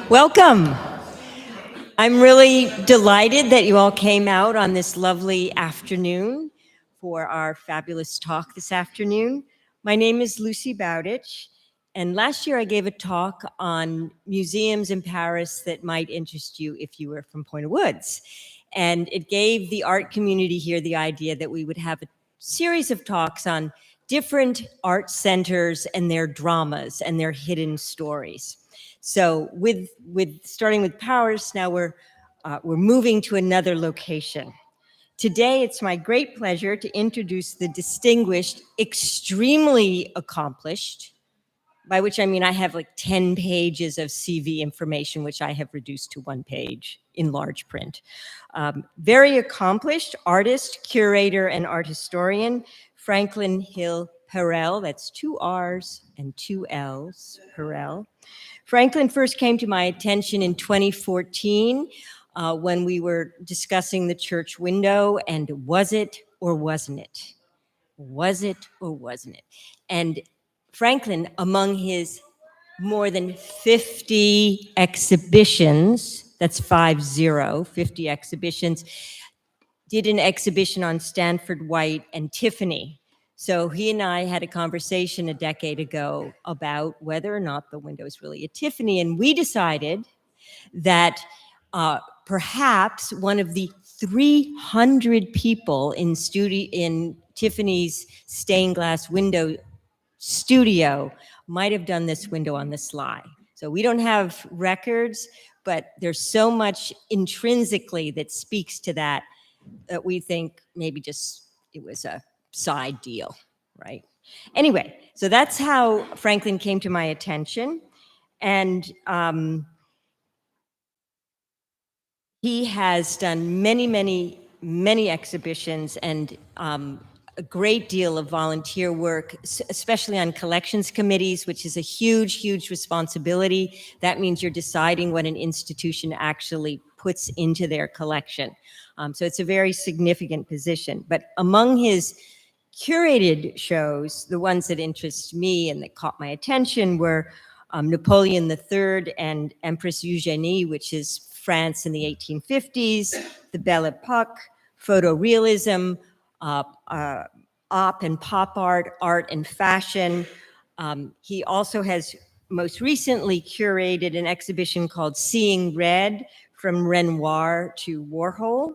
Welcome. I'm really delighted that you all came out on this lovely afternoon for our fabulous talk this afternoon. My name is Lucy Bowditch, and last year I gave a talk on museums in Paris that might interest you if you were from Point of Woods. And it gave the art community here the idea that we would have a series of talks on different art centers and their dramas and their hidden stories. So with starting with Paris, now we're moving to another location. Today, it's my great pleasure to introduce the distinguished, extremely accomplished, by which I mean I have like 10 pages of CV information, which I have reduced to 1 page in large print. Very accomplished artist, curator, and art historian, Franklin Hill Perrell, that's 2 R's and 2 L's, Perrell. Franklin first came to my attention in 2014 when we were discussing the church window and was it or wasn't it? Was it or wasn't it? And Franklin, among his more than 50 exhibitions, that's 50 exhibitions, did an exhibition on Stanford White and Tiffany. So he and I had a conversation a decade ago about whether or not the window is really a Tiffany, and we decided that perhaps one of the 300 people in Tiffany's stained glass window studio might have done this window on the sly. So we don't have records, but there's so much intrinsically that speaks to that we think maybe just it was a side deal, right? Anyway, so that's how Franklin came to my attention. And he has done many exhibitions and a great deal of volunteer work, especially on collections committees, which is a huge responsibility. That means you're deciding what an institution actually puts into their collection. So it's a very significant position. But among his curated shows, the ones that interest me and that caught my attention were Napoleon III and Empress Eugénie, which is France in the 1850s, the Belle Epoque, photorealism, op and pop art, art and fashion. He also has most recently curated an exhibition called Seeing Red, from Renoir to Warhol.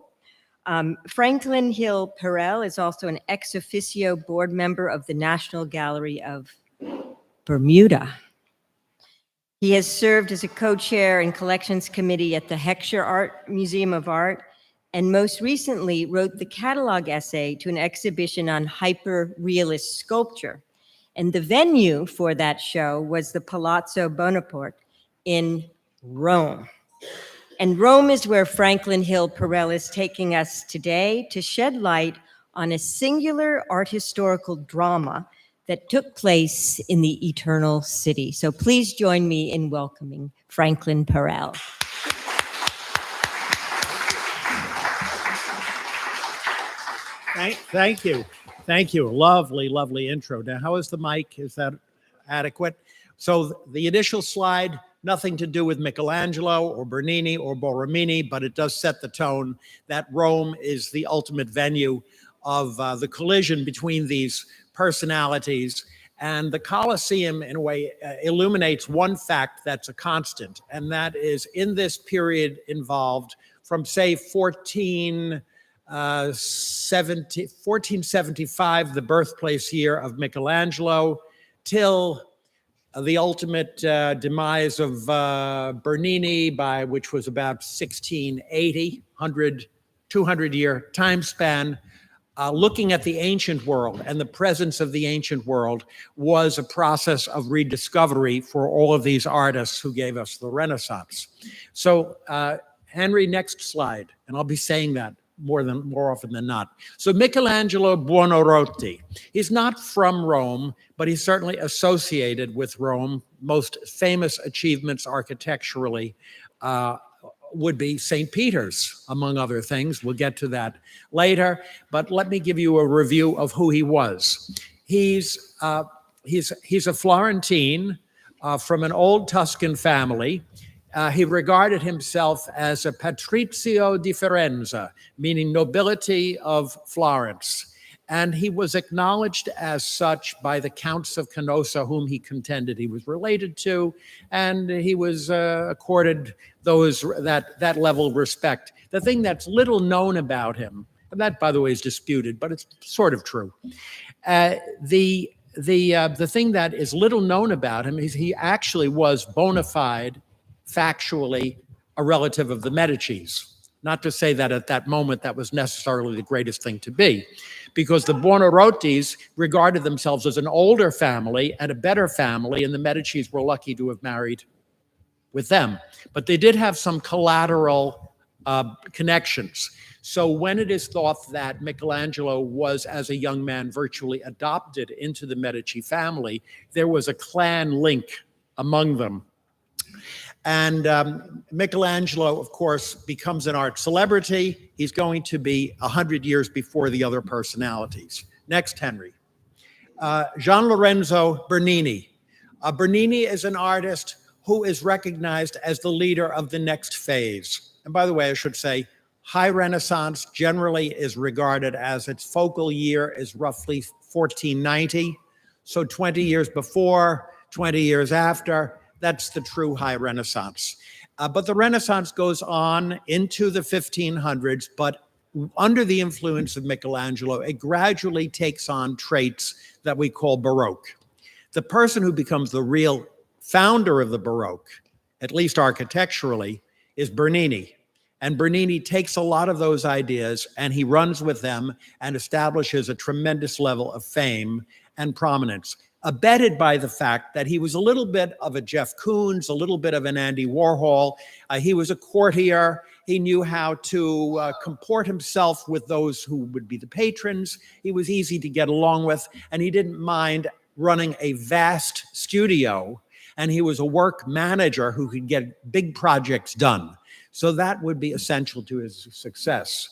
Franklin Hill Perrell is also an ex officio board member of the National Gallery of Bermuda. He has served as a co-chair and collections committee at the Heckscher Art Museum of Art, and most recently wrote the catalog essay to an exhibition on hyper-realist sculpture. And the venue for that show was the Palazzo Bonaparte in Rome. And Rome is where Franklin Hill Perrell is taking us today to shed light on a singular art historical drama that took place in the Eternal City. So please join me in welcoming Franklin Perrell. Thank you. Lovely intro. Now, how is the mic? Is that adequate? So the initial slide, nothing to do with Michelangelo or Bernini or Borromini, but it does set the tone that Rome is the ultimate venue of the collision between these personalities. And the Colosseum, in a way, illuminates one fact that's a constant, and that is in this period involved from, say, 1475, the birthplace year of Michelangelo, till the ultimate demise of Bernini, which was about 1680, 200-year time span. Looking at the ancient world and the presence of the ancient world was a process of rediscovery for all of these artists who gave us the Renaissance. So, Henry, next slide, and I'll be saying that more often than not. So Michelangelo Buonarroti, he's not from Rome, but he's certainly associated with Rome. Most famous achievements architecturally would be St. Peter's, among other things. We'll get to that later, but let me give you a review of who he was. He's a Florentine from an old Tuscan family. He regarded himself as a patrizio di Firenze, meaning nobility of Florence. And he was acknowledged as such by the counts of Canossa, whom he contended he was related to, and he was accorded that level of respect. The thing that's little known about him, and that, by the way, is disputed, but it's sort of true. The thing that is little known about him is he actually was bona fide, factually, a relative of the Medicis. Not to say that at that moment that was necessarily the greatest thing to be, because the Buonarrotis regarded themselves as an older family and a better family, and the Medicis were lucky to have married with them. But they did have some collateral connections. So when it is thought that Michelangelo was, as a young man, virtually adopted into the Medici family, there was a clan link among them. And Michelangelo, of course, becomes an art celebrity. He's going to be 100 years before the other personalities. Next, Henry. Gian Lorenzo Bernini. Bernini is an artist who is recognized as the leader of the next phase. And by the way, I should say, High Renaissance generally is regarded as its focal year is roughly 1490. So 20 years before, 20 years after, that's the true High Renaissance. But the Renaissance goes on into the 1500s, but under the influence of Michelangelo, it gradually takes on traits that we call Baroque. The person who becomes the real founder of the Baroque, at least architecturally, is Bernini. And Bernini takes a lot of those ideas and he runs with them and establishes a tremendous level of fame and prominence, abetted by the fact that he was a little bit of a Jeff Koons, a little bit of an Andy Warhol. He was a courtier. He knew how to comport himself with those who would be the patrons. He was easy to get along with, and he didn't mind running a vast studio. And he was a work manager who could get big projects done. So that would be essential to his success.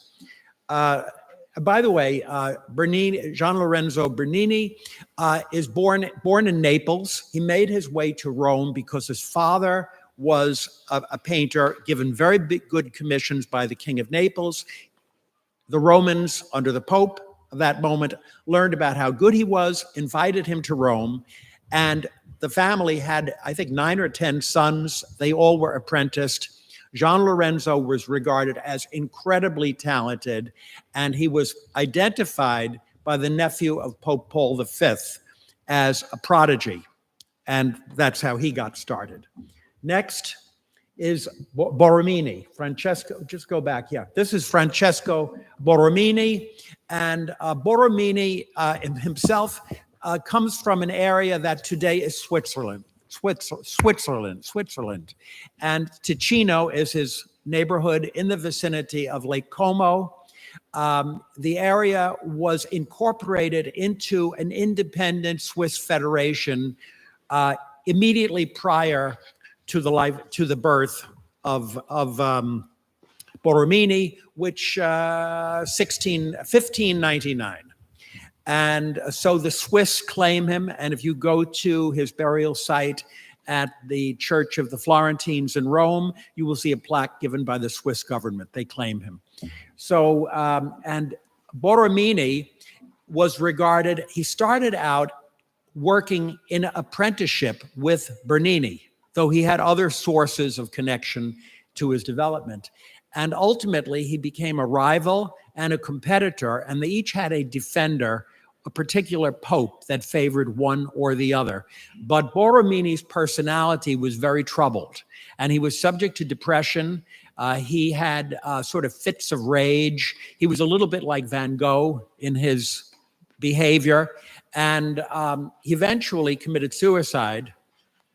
By the way, Bernini, Gian Lorenzo Bernini is born in Naples. He made his way to Rome because his father was a painter given very good commissions by the King of Naples. The Romans, under the Pope of that moment, learned about how good he was, invited him to Rome, and the family had, I think, 9 or 10 sons. They all were apprenticed. Gian Lorenzo was regarded as incredibly talented, and he was identified by the nephew of Pope Paul V as a prodigy, and that's how he got started. Next is Borromini. Francesco, just go back, yeah. This is Francesco Borromini, and Borromini himself comes from an area that today is Switzerland. And Ticino is his neighborhood in the vicinity of Lake Como. The area was incorporated into an independent Swiss federation immediately prior to the birth of Borromini, which 1599. And so the Swiss claim him, and if you go to his burial site at the Church of the Florentines in Rome, you will see a plaque given by the Swiss government. They claim him. So, and Borromini was regarded, he started out working in apprenticeship with Bernini, though he had other sources of connection to his development. And ultimately, he became a rival and a competitor, and they each had a defender, a particular pope that favored one or the other. But Borromini's personality was very troubled, and he was subject to depression. He had sort of fits of rage. He was a little bit like Van Gogh in his behavior, and he eventually committed suicide,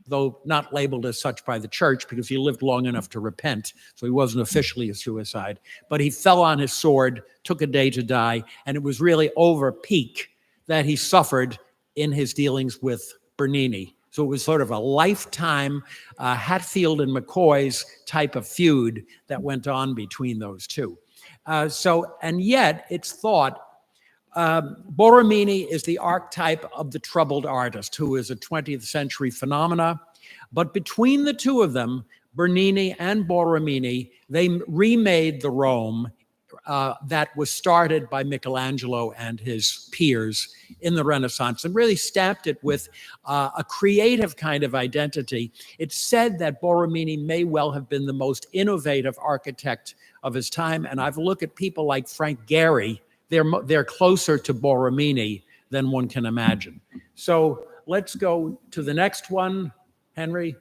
though not labeled as such by the church because he lived long enough to repent, so he wasn't officially a suicide. But he fell on his sword, took a day to die, and it was really over peak that he suffered in his dealings with Bernini. So it was sort of a lifetime Hatfield and McCoy's type of feud that went on between those two. And yet it's thought Borromini is the archetype of the troubled artist who is a 20th century phenomena. But between the two of them, Bernini and Borromini, they remade the Rome that was started by Michelangelo and his peers in the Renaissance, and really stamped it with a creative kind of identity. It's said that Borromini may well have been the most innovative architect of his time, and I've looked at people like Frank Gehry. They're closer to Borromini than one can imagine. So let's go to the next one, Henry.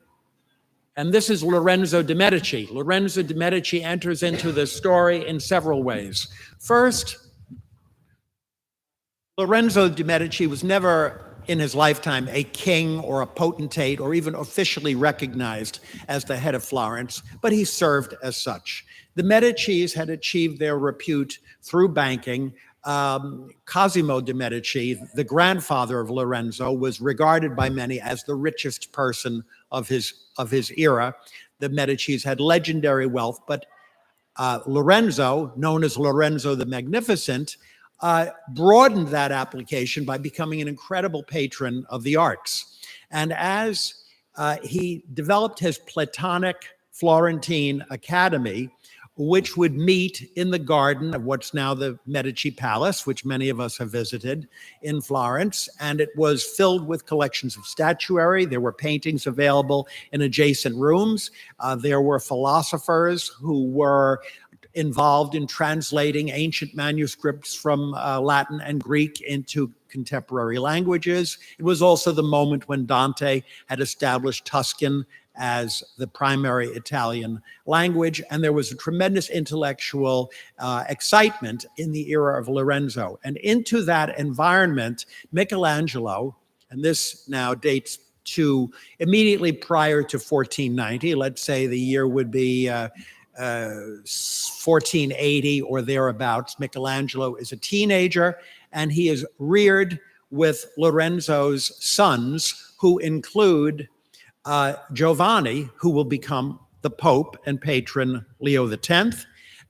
And this is Lorenzo de' Medici. Lorenzo de' Medici enters into the story in several ways. First, Lorenzo de' Medici was never in his lifetime a king or a potentate or even officially recognized as the head of Florence, but he served as such. The Medicis had achieved their repute through banking. Cosimo de' Medici, the grandfather of Lorenzo, was regarded by many as the richest person of his era. The Medicis had legendary wealth, but Lorenzo, known as Lorenzo the Magnificent, broadened that application by becoming an incredible patron of the arts. And as he developed his Platonic Florentine Academy, which would meet in the garden of what's now the Medici Palace, which many of us have visited in Florence. And it was filled with collections of statuary. There were paintings available in adjacent rooms. There were philosophers who were involved in translating ancient manuscripts from Latin and Greek into contemporary languages. It was also the moment when Dante had established Tuscan as the primary Italian language, and there was a tremendous intellectual excitement in the era of Lorenzo. And into that environment, Michelangelo, and this now dates to immediately prior to 1490, let's say the year would be 1480 or thereabouts. Michelangelo is a teenager, and he is reared with Lorenzo's sons, who include Giovanni, who will become the Pope and patron Leo X,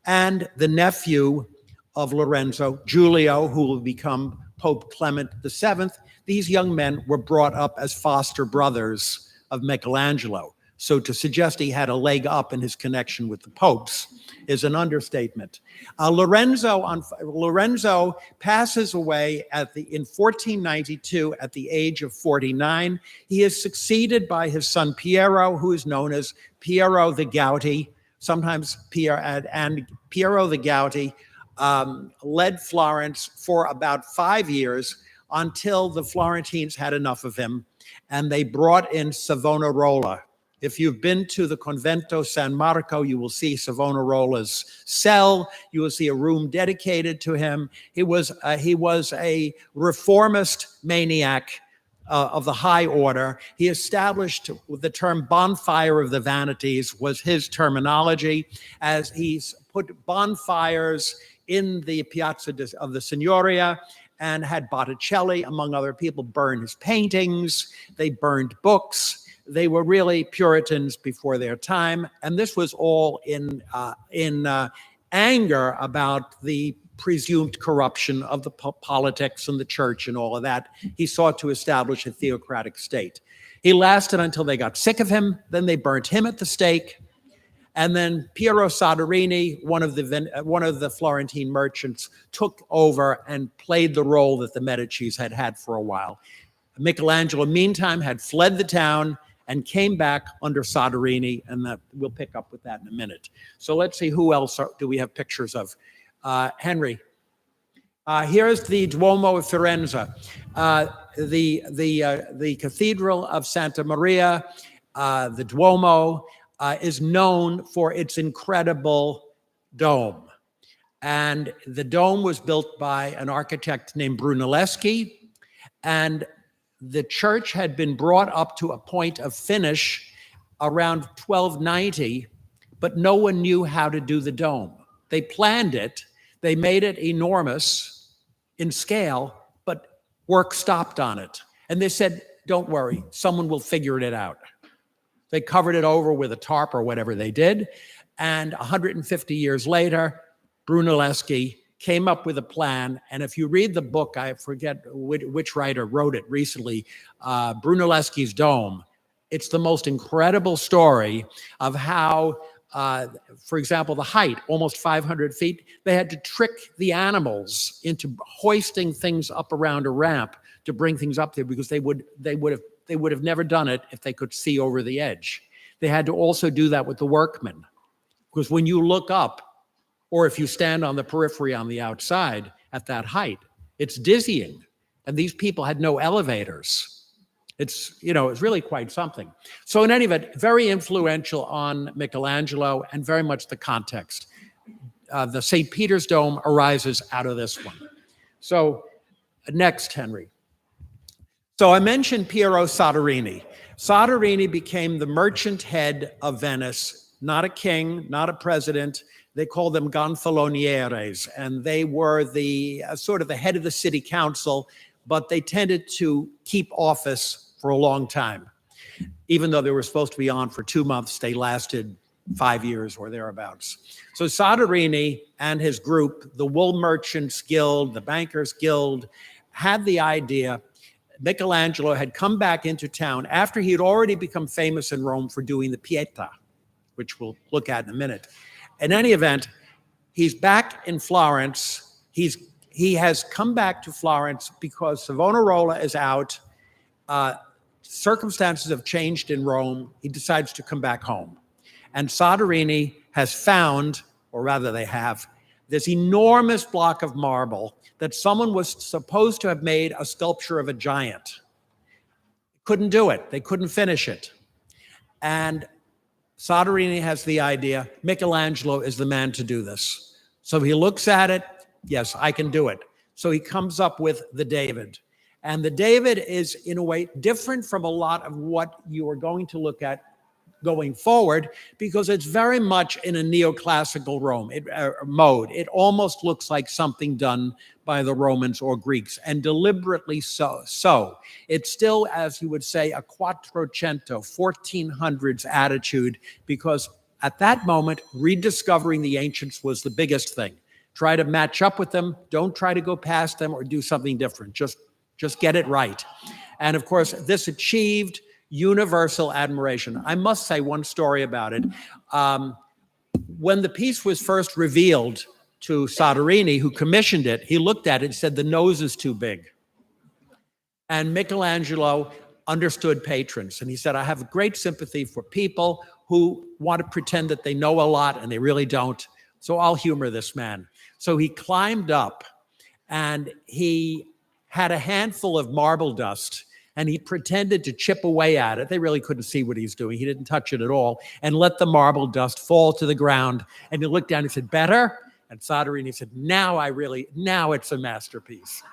and the nephew of Lorenzo, Giulio, who will become Pope Clement VII. These young men were brought up as foster brothers of Michelangelo. So to suggest he had a leg up in his connection with the popes is an understatement. Lorenzo passes away in 1492 at the age of 49. He is succeeded by his son Piero, who is known as Piero the Gouty. Sometimes Piero the Gouty led Florence for about 5 years until the Florentines had enough of him, and they brought in Savonarola. If you've been to the Convento San Marco, you will see Savonarola's cell. You will see a room dedicated to him. He was a reformist maniac of the high order. He established the term bonfire of the vanities was his terminology, as he's put bonfires in the Piazza of the Signoria, and had Botticelli, among other people, burn his paintings. They burned books. They were really Puritans before their time, and this was all in anger about the presumed corruption of the politics and the church and all of that. He sought to establish a theocratic state. He lasted until they got sick of him. Then they burnt him at the stake, and then Piero Soderini, one of the Florentine merchants, took over and played the role that the Medicis had had for a while. Michelangelo, meantime, had fled the town and came back under Soderini, and we'll pick up with that in a minute. So let's see, who else do we have pictures of? Henry. Here's the Duomo of Firenze, the Cathedral of Santa Maria. The Duomo is known for its incredible dome. And the dome was built by an architect named Brunelleschi, and the church had been brought up to a point of finish around 1290, but no one knew how to do the dome. They planned it, they made it enormous in scale, but work stopped on it. And they said, don't worry, someone will figure it out. They covered it over with a tarp or whatever they did, and 150 years later, Brunelleschi came up with a plan. And if you read the book, I forget which writer wrote it recently, Brunelleschi's Dome, It's the most incredible story of how, for example, the height, almost 500 feet, they had to trick the animals into hoisting things up around a ramp to bring things up there, because they would have never done it if they could see over the edge. They had to also do that with the workmen, because when you look up, or if you stand on the periphery on the outside at that height, it's dizzying. And these people had no elevators. It's really quite something. So in any event, very influential on Michelangelo, and very much the context. The St. Peter's Dome arises out of this one. So next, Henry. So I mentioned Piero Soderini. Soderini became the merchant head of Venice, not a king, not a president. They called them gonfalonieres, and they were the sort of the head of the city council, but they tended to keep office for a long time. Even though they were supposed to be on for 2 months, they lasted 5 years or thereabouts. So Soderini and his group, the Wool Merchants Guild, the Bankers Guild, had the idea. Michelangelo had come back into town after he had already become famous in Rome for doing the Pietà, which we'll look at in a minute. In any event, he's back in Florence. He has come back to Florence because Savonarola is out. Circumstances have changed in Rome. He decides to come back home. And Soderini has found, or rather they have, this enormous block of marble that someone was supposed to have made a sculpture of a giant. Couldn't do it. They couldn't finish it. And Soderini has the idea, Michelangelo is the man to do this. So he looks at it, yes, I can do it. So he comes up with the David. And the David is, in a way, different from a lot of what you are going to look at going forward, because it's very much in a neoclassical Rome mode. It almost looks like something done by the Romans or Greeks, and deliberately so. It's still, as you would say, a Quattrocento, 1400s attitude, because at that moment, rediscovering the ancients was the biggest thing. Try to match up with them. Don't try to go past them or do something different. Just get it right. And of course, this achieved universal admiration. I must say one story about it. When the piece was first revealed to Soderini, who commissioned it, he looked at it and said, the nose is too big. And Michelangelo understood patrons. And he said, I have great sympathy for people who want to pretend that they know a lot and they really don't. So I'll humor this man. So he climbed up and he had a handful of marble dust, and he pretended to chip away at it. They really couldn't see what he's doing. He didn't touch it at all, and let the marble dust fall to the ground. And he looked down and he said, better? And Soderini said, now it's a masterpiece.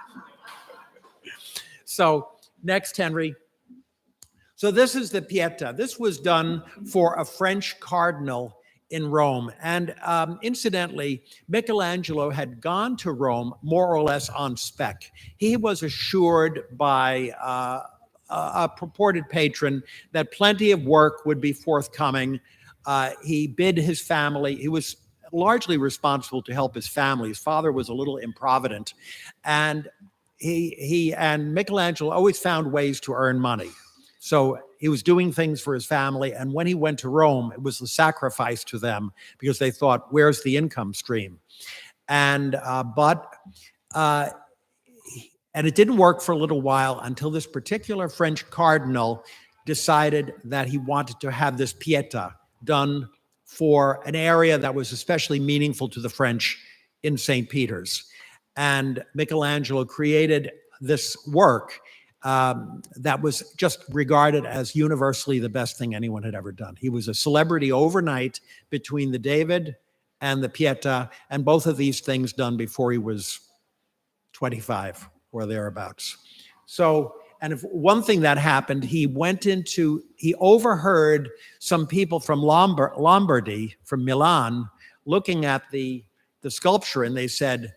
So next, Henry. So this is the Pietà. This was done for a French cardinal in Rome. And incidentally, Michelangelo had gone to Rome more or less on spec. He was assured by a purported patron that plenty of work would be forthcoming. He bid his family. He was largely responsible to help his family. His father was a little improvident. And he and Michelangelo always found ways to earn money. So he was doing things for his family, and when he went to Rome, it was the sacrifice to them, because they thought, where's the income stream? And it didn't work for a little while, until this particular French cardinal decided that he wanted to have this Pietà done for an area that was especially meaningful to the French in St. Peter's. And Michelangelo created this work that was just regarded as universally the best thing anyone had ever done. He was a celebrity overnight between the David and the Pietà, and both of these things done before he was 25 or thereabouts. So, and if one thing that happened, he overheard some people from Lombardy, from Milan, looking at the sculpture, and they said,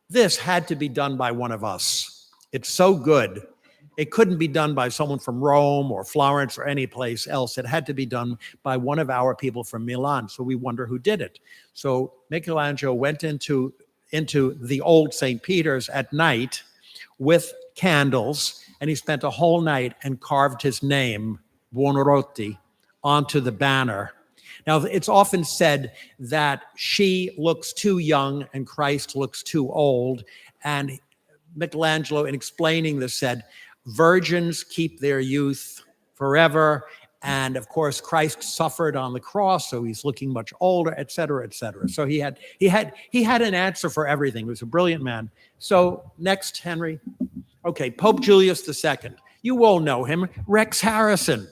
this had to be done by one of us. It's so good. It couldn't be done by someone from Rome or Florence or any place else. It had to be done by one of our people from Milan. So we wonder who did it. So Michelangelo went into the old St. Peter's at night with candles, and he spent a whole night and carved his name Buonarroti onto the banner. Now, it's often said that she looks too young and Christ looks too old. And Michelangelo, in explaining this, said, virgins keep their youth forever. And of course, Christ suffered on the cross, so he's looking much older, et cetera, et cetera. So he had an answer for everything. He was a brilliant man. So next, Henry. Okay, Pope Julius II. You all know him, Rex Harrison.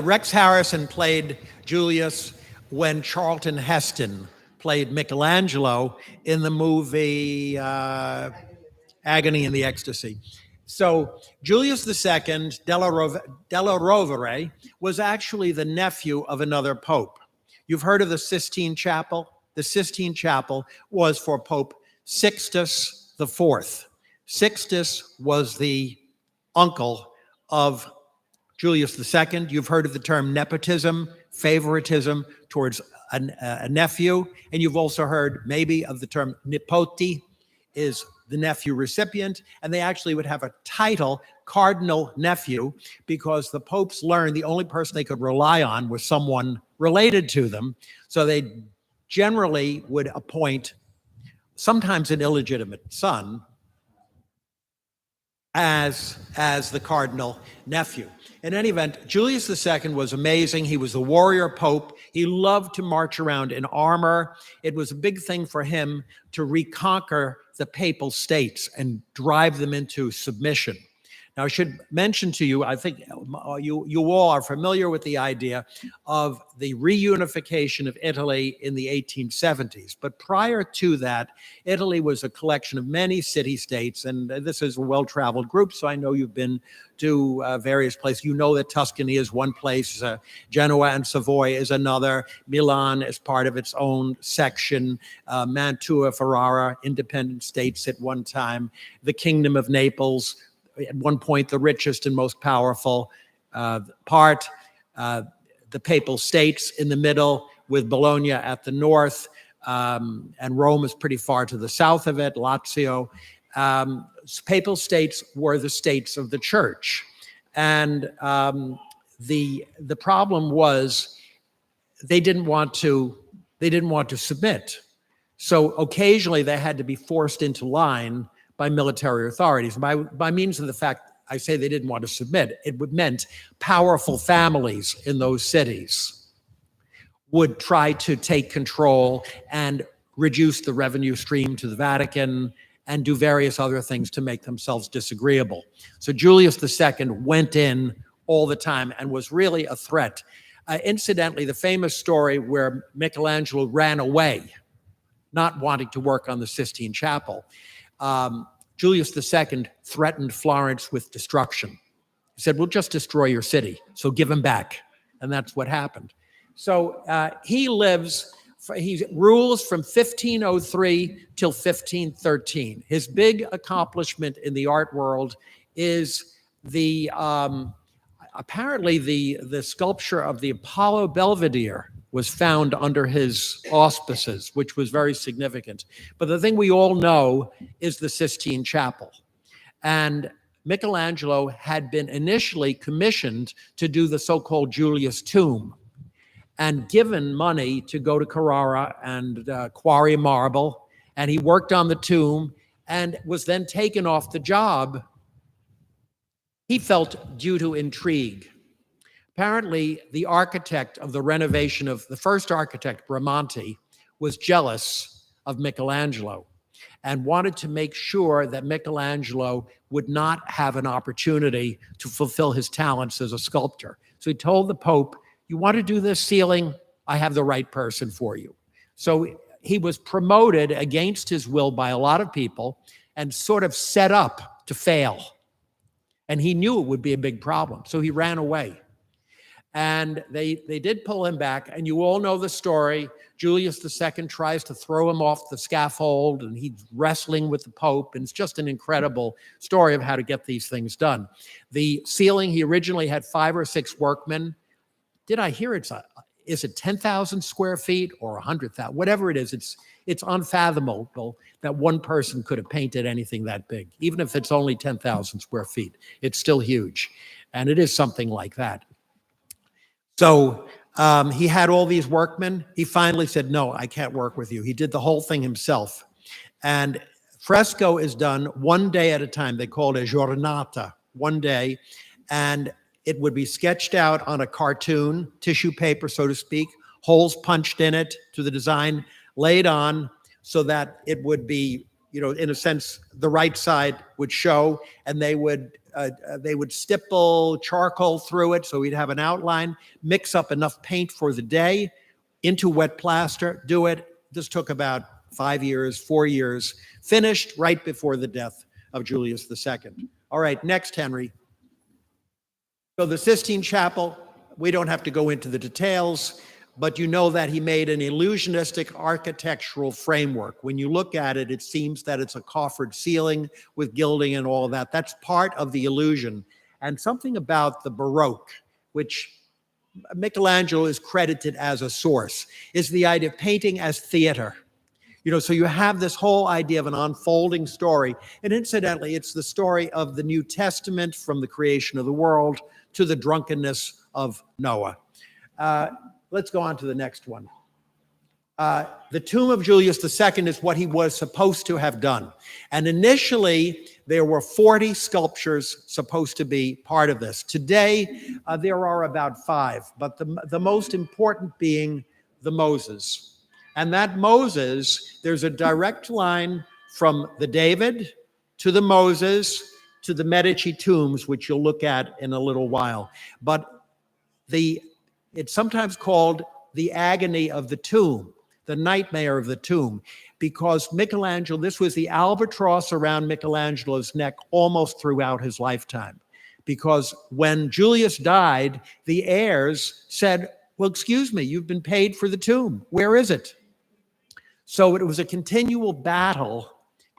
Rex Harrison played Julius when Charlton Heston played Michelangelo in the movie Agony and the Ecstasy. So Julius II della Rovere was actually the nephew of another pope. You've heard of the Sistine Chapel? The Sistine Chapel was for Pope Sixtus IV. Sixtus was the uncle of Julius II. You've heard of the term nepotism, favoritism towards a nephew. And you've also heard maybe of the term nipoti, is the nephew recipient. And they actually would have a title, cardinal nephew, because the popes learned the only person they could rely on was someone related to them. So they generally would appoint sometimes an illegitimate son as the cardinal nephew. In any event, Julius II was amazing. He was the warrior pope. He loved to march around in armor. It was a big thing for him to reconquer the papal states and drive them into submission. Now, I should mention to you, I think you all are familiar with the idea of the reunification of Italy in the 1870s. But prior to that, Italy was a collection of many city-states, and this is a well-traveled group, so I know you've been to various places. You know that Tuscany is one place, Genoa and Savoy is another, Milan is part of its own section, Mantua, Ferrara, independent states at one time, the Kingdom of Naples, at one point the richest and most powerful part, the Papal States in the middle, with Bologna at the north, and Rome is pretty far to the south of it, Lazio. Papal States were the states of the church. And the problem was they didn't want to submit. So occasionally they had to be forced into line by military authorities. By means of the fact I say they didn't want to submit, it meant powerful families in those cities would try to take control and reduce the revenue stream to the Vatican and do various other things to make themselves disagreeable. So Julius II went in all the time and was really a threat. Incidentally, the famous story where Michelangelo ran away, not wanting to work on the Sistine Chapel, Julius II threatened Florence with destruction. He said, we'll just destroy your city, so give him back. And that's what happened. So he rules from 1503 till 1513. His big accomplishment in the art world is apparently the sculpture of the Apollo Belvedere was found under his auspices, which was very significant. But the thing we all know is the Sistine Chapel. And Michelangelo had been initially commissioned to do the so-called Julius tomb and given money to go to Carrara and quarry marble. And he worked on the tomb and was then taken off the job, he felt, due to intrigue. Apparently, the architect of the renovation of the first architect, Bramante, was jealous of Michelangelo and wanted to make sure that Michelangelo would not have an opportunity to fulfill his talents as a sculptor. So he told the Pope, you want to do this ceiling? I have the right person for you. So he was promoted against his will by a lot of people and sort of set up to fail. And he knew it would be a big problem, so he ran away. And they did pull him back, and you all know the story. Julius II tries to throw him off the scaffold, and he's wrestling with the Pope, and it's just an incredible story of how to get these things done. The ceiling, he originally had 5 or 6 workmen. Did I hear is it 10,000 square feet or 100,000? Whatever it is, it's unfathomable that one person could have painted anything that big. Even if it's only 10,000 square feet, it's still huge. And it is something like that. So he had all these workmen. He finally said, no, I can't work with you. He did the whole thing himself. And fresco is done one day at a time. They call it a giornata, one day. And it would be sketched out on a cartoon, tissue paper, so to speak, holes punched in it to the design, laid on so that it would be, in a sense, the right side would show, and they would stipple charcoal through it so we'd have an outline, mix up enough paint for the day into wet plaster, do it. This took about 4 years, finished right before the death of Julius II. All right, next, Henry. So the Sistine Chapel, we don't have to go into the details, but you know that he made an illusionistic architectural framework. When you look at it, it seems that it's a coffered ceiling with gilding and all that. That's part of the illusion. And something about the Baroque, which Michelangelo is credited as a source, is the idea of painting as theater. So you have this whole idea of an unfolding story. And incidentally, it's the story of the New Testament from the creation of the world to the drunkenness of Noah. Let's go on to the next one. The tomb of Julius II is what he was supposed to have done. And initially, there were 40 sculptures supposed to be part of this. Today, there are about 5, but the most important being the Moses. And that Moses, there's a direct line from the David to the Moses to the Medici tombs, which you'll look at in a little while. But it's sometimes called the agony of the tomb, the nightmare of the tomb, because Michelangelo, this was the albatross around Michelangelo's neck almost throughout his lifetime. Because when Julius died, the heirs said, well, excuse me, you've been paid for the tomb. Where is it? So it was a continual battle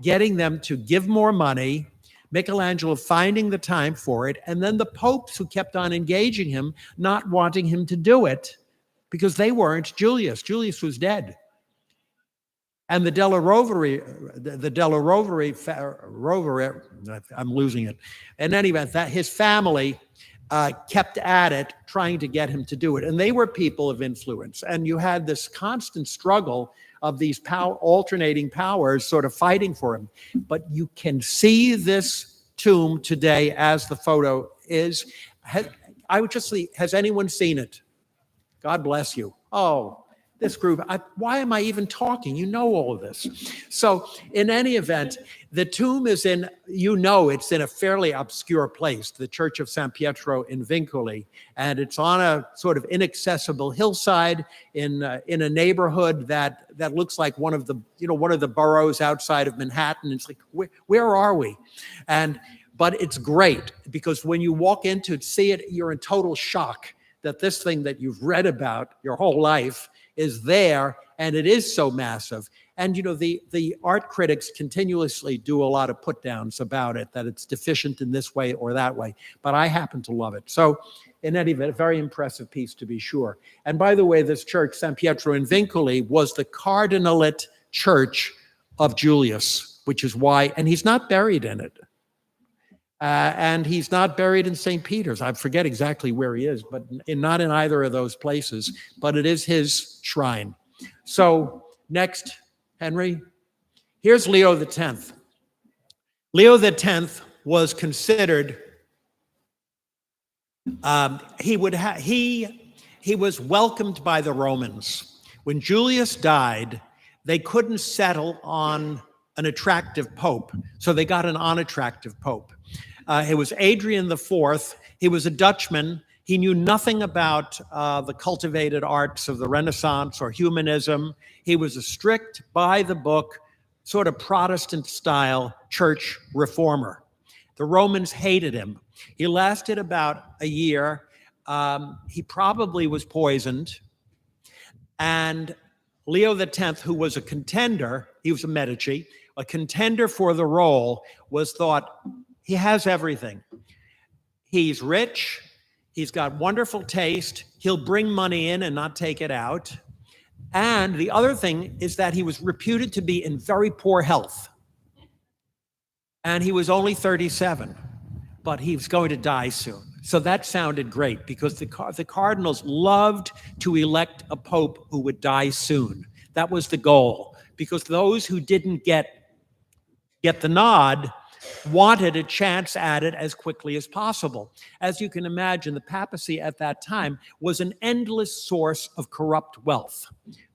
getting them to give more money, Michelangelo finding the time for it, and then the popes who kept on engaging him, not wanting him to do it because they weren't Julius. Julius was dead. And the Della Rovere, I'm losing it. In any event, that his family kept at it, trying to get him to do it. And they were people of influence. And you had this constant struggle of these alternating powers sort of fighting for him. But you can see this tomb today as the photo is. I would just see, has anyone seen it? God bless you. Oh, this group, why am I even talking? You know all of this. So in any event, the tomb is it's in a fairly obscure place, the Church of San Pietro in Vincoli, and it's on a sort of inaccessible hillside in a neighborhood that looks like one of the boroughs outside of Manhattan. It's like, where are we? But it's great because when you walk into it, see it, you're in total shock that this thing that you've read about your whole life is there, and it is so massive. And the art critics continuously do a lot of put downs about it, that it's deficient in this way or that way, but I happen to love it. So in any event, a very impressive piece to be sure. And by the way, this church, San Pietro in Vincoli, was the cardinalate church of Julius, which is why, and he's not buried in it. And he's not buried in St. Peter's. I forget exactly where he is, but not in either of those places, but it is his shrine. So next, Henry, here's Leo X. Leo X was considered, he was welcomed by the Romans. When Julius died, they couldn't settle on an attractive pope, so they got an unattractive pope. It was Adrian IV. He was a Dutchman. He knew nothing about the cultivated arts of the Renaissance or humanism. He was a strict, by-the-book, sort of Protestant-style church reformer. The Romans hated him. He lasted about a year. He probably was poisoned. And Leo X, who was a contender, he was a Medici, a contender for the role, was thought, he has everything. He's rich. He's got wonderful taste. He'll bring money in and not take it out. And the other thing is that he was reputed to be in very poor health. And he was only 37, but he was going to die soon. So that sounded great because the cardinals loved to elect a pope who would die soon. That was the goal, because those who didn't get the nod wanted a chance at it as quickly as possible. As you can imagine, the papacy at that time was an endless source of corrupt wealth,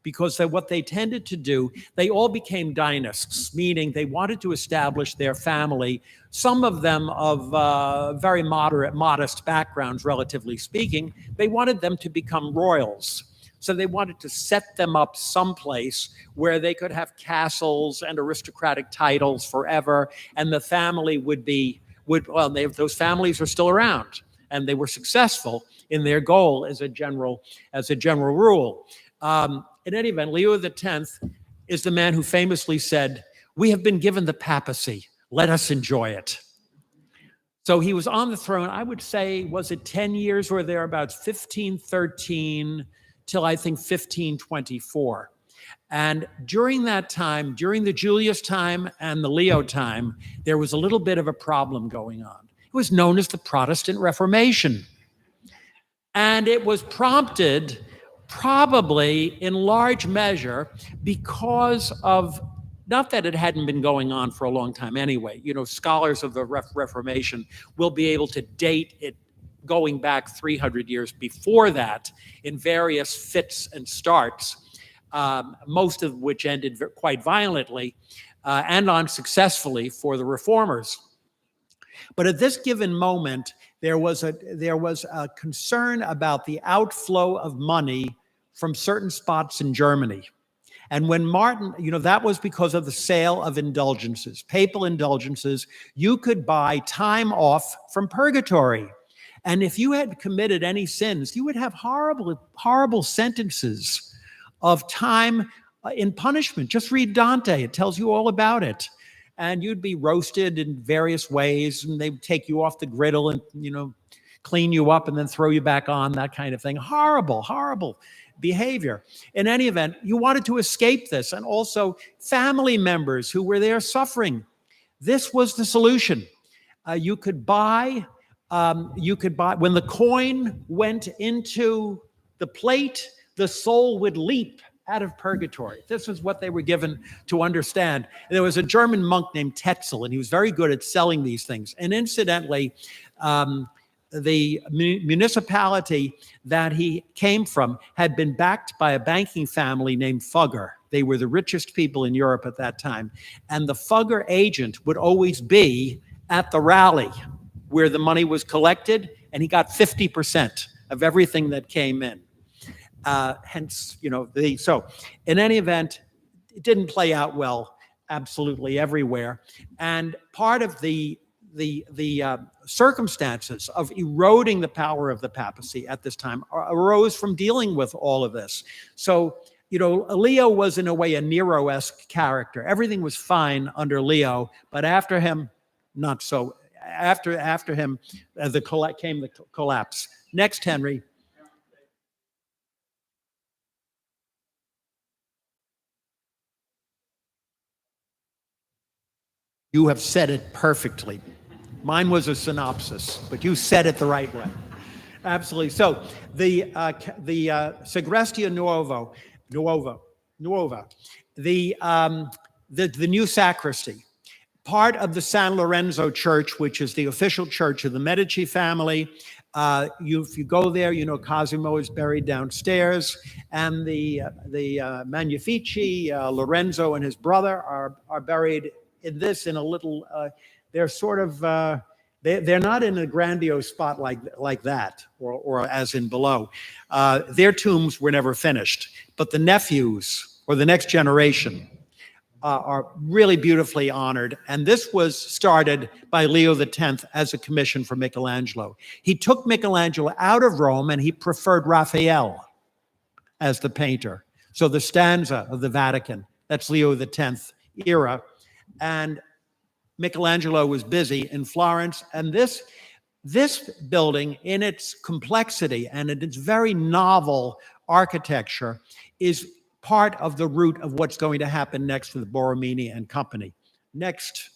because what they tended to do, they all became dynasts, meaning they wanted to establish their family, some of them of very modest backgrounds, relatively speaking. They wanted them to become royals. So they wanted to set them up someplace where they could have castles and aristocratic titles forever, and the family those families are still around, and they were successful in their goal as a general rule. In any event, Leo X is the man who famously said, "We have been given the papacy, let us enjoy it." So he was on the throne, I would say, was it 10 years or thereabouts, 1513 till I think 1524. And during that time, during the Julius time and the Leo time, there was a little bit of a problem going on. It was known as the Protestant Reformation. And it was prompted probably in large measure because of, not that it hadn't been going on for a long time anyway. You know, scholars of the Reformation will be able to date it going back 300 years before that in various fits and starts, most of which ended quite violently and unsuccessfully for the reformers. But at this given moment, there was a concern about the outflow of money from certain spots in Germany. And when Martin, that was because of the sale of indulgences, papal indulgences. You could buy time off from purgatory. And if you had committed any sins, you would have horrible, horrible sentences of time in punishment. Just read Dante. It tells you all about it. And you'd be roasted in various ways, and they would take you off the griddle and, clean you up and then throw you back on, that kind of thing. Horrible, horrible behavior. In any event, you wanted to escape this, and also family members who were there suffering. This was the solution. You could buy, when the coin went into the plate, the soul would leap out of purgatory. This is what they were given to understand. There was a German monk named Tetzel, and he was very good at selling these things. And incidentally, the municipality that he came from had been backed by a banking family named Fugger. They were the richest people in Europe at that time. And the Fugger agent would always be at the rally where the money was collected, and he got 50% of everything that came in. So in any event, it didn't play out well absolutely everywhere. And part of the circumstances of eroding the power of the papacy at this time arose from dealing with all of this. So, Leo was in a way a Nero-esque character. Everything was fine under Leo, but after him, not so. After him, came the collapse. Next, Henry. You have said it perfectly. Mine was a synopsis, but you said it the right way. Absolutely. So the Sagrestia Nuova, the new sacristy, part of the San Lorenzo Church, which is the official church of the Medici family. If you go there, Cosimo is buried downstairs, and the Magnifici, Lorenzo and his brother are buried in a little. They're sort of they're not in a grandiose spot like that, or as in below. Their tombs were never finished, but the nephews or the next generation are really beautifully honored. And this was started by Leo X as a commission for Michelangelo. He took Michelangelo out of Rome, and he preferred Raphael as the painter. So the stanza of the Vatican, that's Leo X era. And Michelangelo was busy in Florence, and this This building, in its complexity and in its very novel architecture, is part of the root of what's going to happen next with Borromini and company. Next.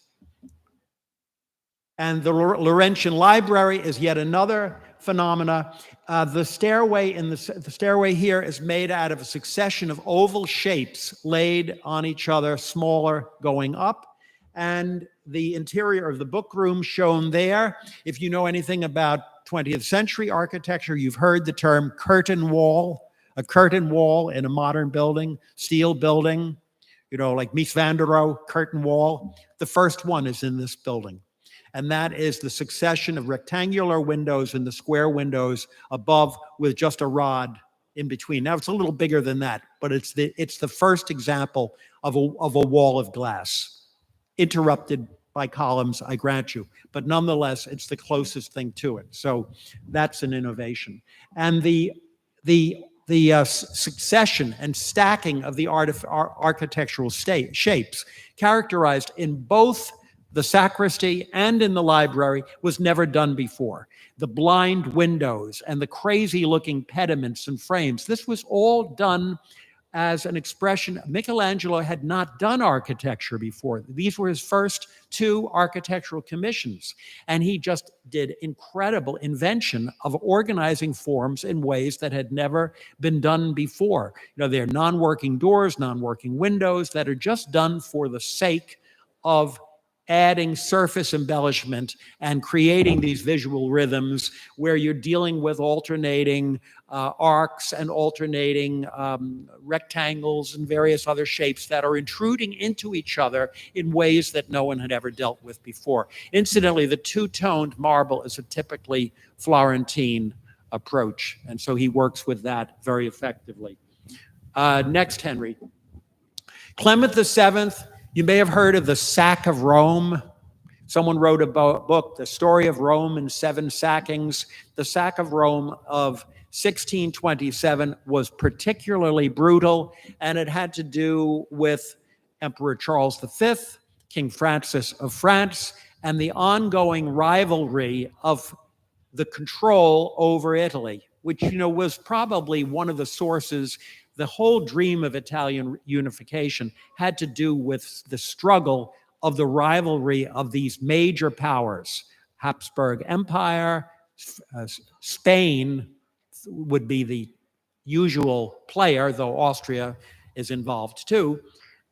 And the Laurentian Library is yet another phenomena. The stairway the stairway here is made out of a succession of oval shapes laid on each other, smaller going up. And the interior of the book room shown there. If you know anything about 20th century architecture, you've heard the term curtain wall. A curtain wall in a modern building, steel building, like Mies van der Rohe, curtain wall. The first one is in this building. And that is the succession of rectangular windows and the square windows above with just a rod in between. Now it's a little bigger than that, but it's the first example of a wall of glass, interrupted by columns, I grant you, but nonetheless, it's the closest thing to it. So that's an innovation. And the succession and stacking of the architectural shapes, characterized in both the sacristy and in the library, was never done before. The blind windows and the crazy-looking pediments and frames, this was all done as an expression. Michelangelo had not done architecture before. These were his first two architectural commissions, and he just did incredible invention of organizing forms in ways that had never been done before. They're non-working doors, non-working windows that are just done for the sake of adding surface embellishment and creating these visual rhythms where you're dealing with alternating arcs and alternating rectangles and various other shapes that are intruding into each other in ways that no one had ever dealt with before. Incidentally, the two-toned marble is a typically Florentine approach, and so he works with that very effectively. Next, Henry. Clement VII, you may have heard of the sack of Rome. Someone wrote a book, The Story of Rome in 7 Sackings. The sack of Rome of 1627 was particularly brutal, and it had to do with Emperor Charles V, King Francis of France, and the ongoing rivalry of the control over Italy, which, was probably one of the sources. The whole dream of Italian unification had to do with the struggle of the rivalry of these major powers. Habsburg Empire, Spain would be the usual player, though Austria is involved too,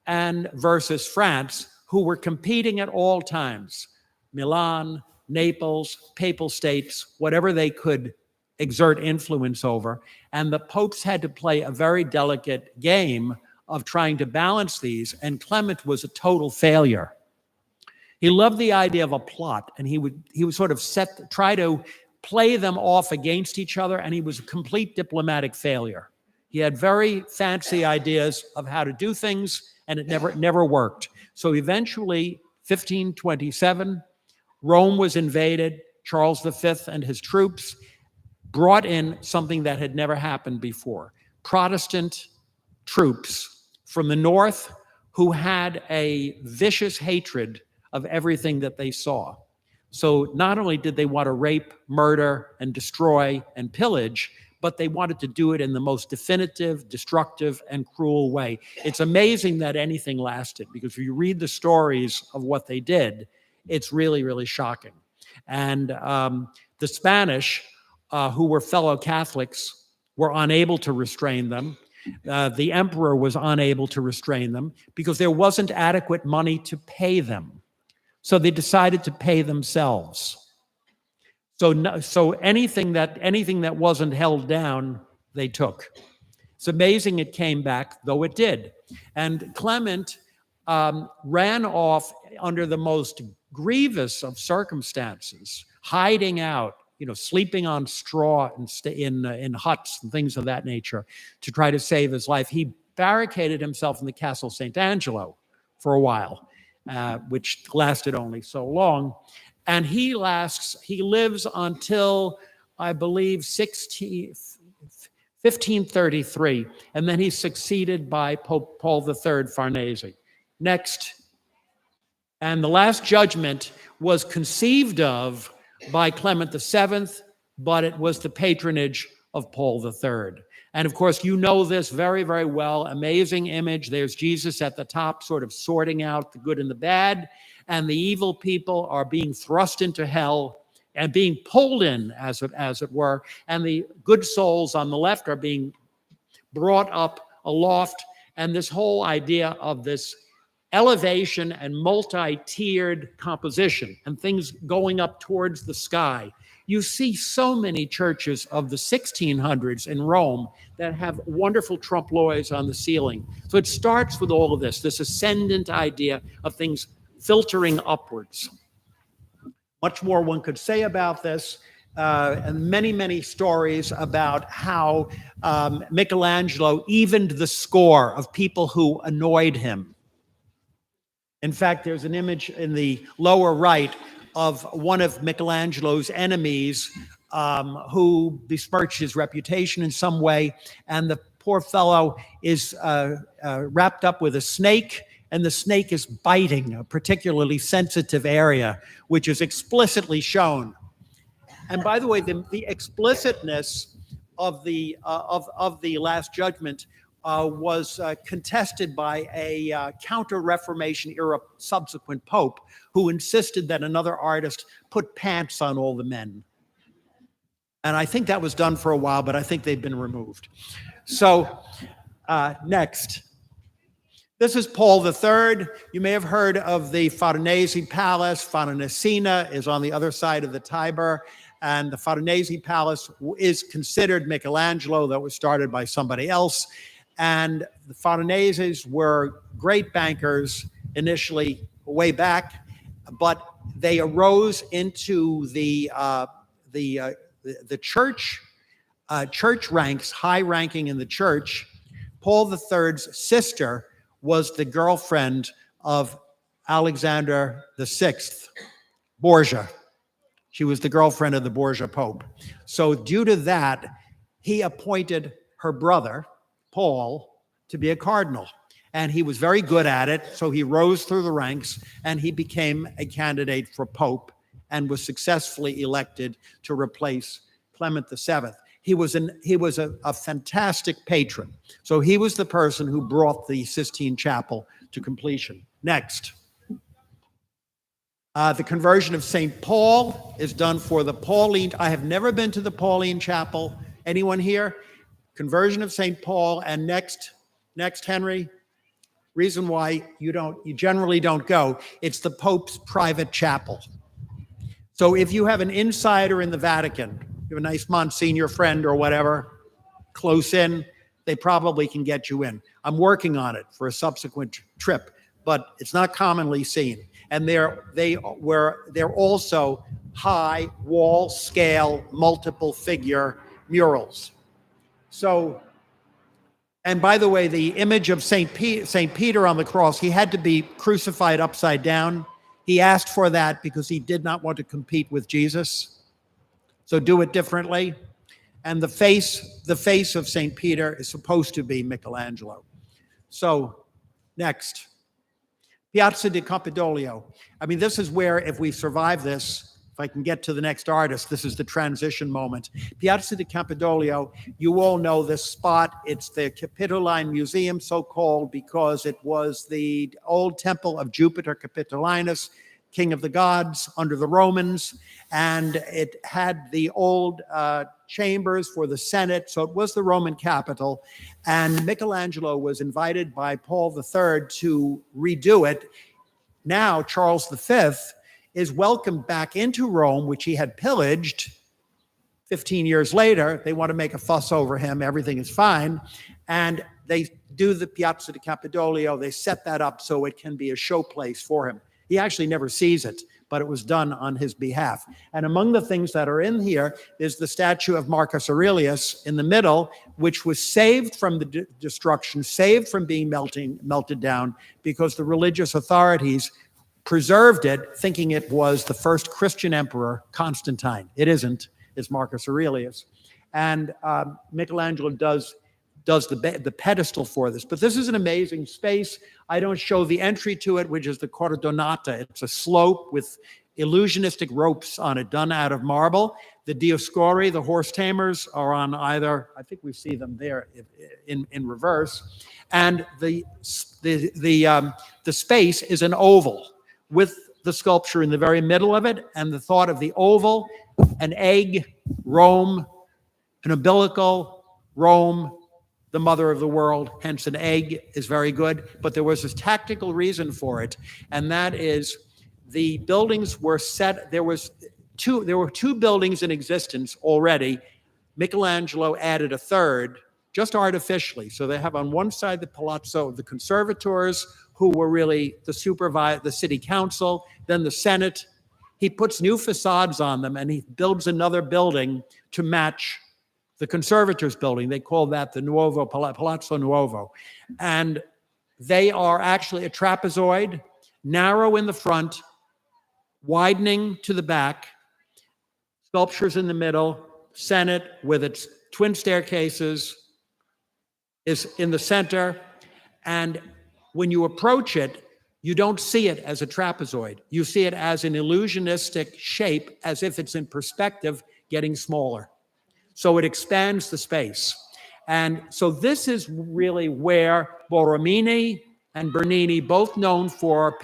and versus France, who were competing at all times. Milan, Naples, Papal States, whatever they could exert influence over. And the popes had to play a very delicate game of trying to balance these, and Clement was a total failure. He loved the idea of a plot, and he would sort of try to play them off against each other, and he was a complete diplomatic failure. He had very fancy ideas of how to do things, and it never worked. So eventually, 1527, Rome was invaded. Charles V and his troops brought in something that had never happened before. Protestant troops from the north who had a vicious hatred of everything that they saw. So not only did they want to rape, murder, and destroy and pillage, but they wanted to do it in the most definitive, destructive, and cruel way. It's amazing that anything lasted, because if you read the stories of what they did, it's really, really shocking. And the Spanish, who were fellow Catholics, were unable to restrain them. The emperor was unable to restrain them because there wasn't adequate money to pay them. So they decided to pay themselves. So anything that wasn't held down, they took. It's amazing it came back, though it did. And Clement ran off under the most grievous of circumstances, hiding out, sleeping on straw in huts and things of that nature to try to save his life. He barricaded himself in the Castle St. Angelo for a while, which lasted only so long. And he lives until, I believe, 1533, and then he's succeeded by Pope Paul III Farnese. Next. And the Last Judgment was conceived of by Clement VII, but it was the patronage of Paul III. And of course, you know this very, very well. Amazing image. There's Jesus at the top, sort of sorting out the good and the bad, and the evil people are being thrust into hell and being pulled in, as it were, and the good souls on the left are being brought up aloft. And this whole idea of this elevation and multi-tiered composition and things going up towards the sky. You see so many churches of the 1600s in Rome that have wonderful trompe l'oeils on the ceiling. So it starts with all of this ascendant idea of things filtering upwards. Much more one could say about this, and many, many stories about how Michelangelo evened the score of people who annoyed him. In fact, there's an image in the lower right of one of Michelangelo's enemies who besmirched his reputation in some way, and the poor fellow is wrapped up with a snake, and the snake is biting a particularly sensitive area, which is explicitly shown. And by the way, the explicitness of the Last Judgment was contested by a counter-Reformation era subsequent pope who insisted that another artist put pants on all the men. And I think that was done for a while, but I think they've been removed. So next. This is Paul III. You may have heard of the Farnese Palace. Farnesina is on the other side of the Tiber. And the Farnese Palace is considered Michelangelo, though it was started by somebody else. And the Farneses were great bankers initially, way back, but they arose into the church ranks, high ranking in the church. Paul III's sister was the girlfriend of Alexander VI, Borgia. She was the girlfriend of the Borgia Pope. So due to that, he appointed her brother, Paul, to be a cardinal. And he was very good at it, so he rose through the ranks, and he became a candidate for Pope and was successfully elected to replace Clement VII. He was a fantastic patron. So he was the person who brought the Sistine Chapel to completion. Next. The conversion of St. Paul is done for the Pauline. I have never been to the Pauline Chapel. Anyone here? Conversion of St. Paul. And next, Henry. Reason why you generally don't go. It's the Pope's private chapel. So if you have an insider in the Vatican, you have a nice Monsignor friend or whatever, close in, they probably can get you in. I'm working on it for a subsequent trip, but it's not commonly seen. And they're also high wall scale, multiple figure murals. So, and by the way, the image of St. Peter on the cross, he had to be crucified upside down. He asked for that because he did not want to compete with Jesus. So do it differently. And the face of St. Peter is supposed to be Michelangelo. So next, Piazza di Campidoglio. I mean, this is where, if we survive this, if I can get to the next artist, this is the transition moment. Piazza di Campidoglio, you all know this spot. It's the Capitoline Museum, so-called because it was the old temple of Jupiter Capitolinus, king of the gods under the Romans, and it had the old chambers for the Senate, so it was the Roman capital. And Michelangelo was invited by Paul III to redo it. Now Charles V is welcomed back into Rome, which he had pillaged. 15 years later, they want to make a fuss over him. Everything is fine. And they do the Piazza di Campidoglio. They set that up so it can be a showplace for him. He actually never sees it, but it was done on his behalf. And among the things that are in here is the statue of Marcus Aurelius in the middle, which was saved from the destruction, saved from being melted down, because the religious authorities preserved it, thinking it was the first Christian emperor, Constantine. It isn't. It's Marcus Aurelius. And Michelangelo does the pedestal for this. But this is an amazing space. I don't show the entry to it, which is the Corridonata. It's a slope with illusionistic ropes on it done out of marble. The Dioscuri, the horse tamers, are on either, I think we see them there in reverse. And the space is an oval with the sculpture in the very middle of it, and the thought of the oval, an egg, Rome, an umbilical, Rome, the mother of the world, hence an egg is very good. But there was this tactical reason for it, and that is the buildings were set, there were two buildings in existence already. Michelangelo added a third, just artificially. So they have on one side the Palazzo of the Conservators, who were really the city council, then the Senate. He puts new facades on them, and he builds another building to match the Conservators building. They call that the Nuovo, Palazzo Nuovo. And they are actually a trapezoid, narrow in the front, widening to the back, sculptures in the middle, Senate with its twin staircases is in the center. And when you approach it, you don't see it as a trapezoid. You see it as an illusionistic shape, as if it's in perspective, getting smaller. So it expands the space. And so this is really where Borromini and Bernini, both known for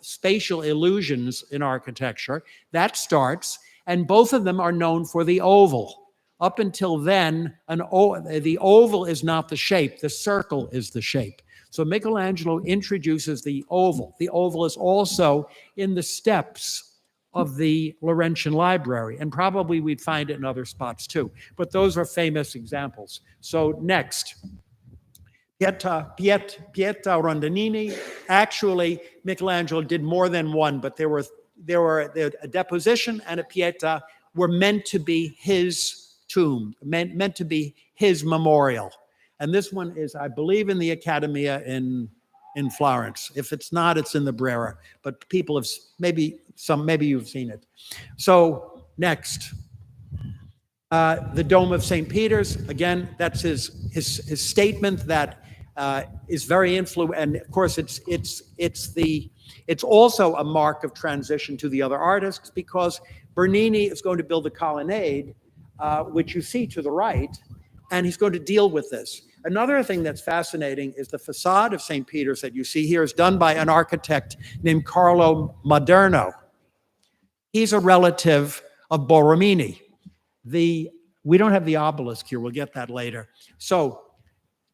spatial illusions in architecture, that starts, and both of them are known for the oval. Up until then, the oval is not the shape, the circle is the shape. So Michelangelo introduces the oval. The oval is also in the steps of the Laurentian Library, and probably we'd find it in other spots too. But those are famous examples. So next, Pieta Rondinini. Actually, Michelangelo did more than one, but there were a deposition and a Pieta were meant to be his tomb, meant to be his memorial. And this one is, I believe, in the Accademia in Florence. If it's not, it's in the Brera. But people have maybe you've seen it. So next, the Dome of St. Peter's. Again, that's his statement that is very influential. And of course, it's also a mark of transition to the other artists, because Bernini is going to build the colonnade, which you see to the right, and he's going to deal with this. Another thing that's fascinating is the facade of St. Peter's that you see here is done by an architect named Carlo Maderno. He's a relative of Borromini. We don't have the obelisk here. We'll get that later. So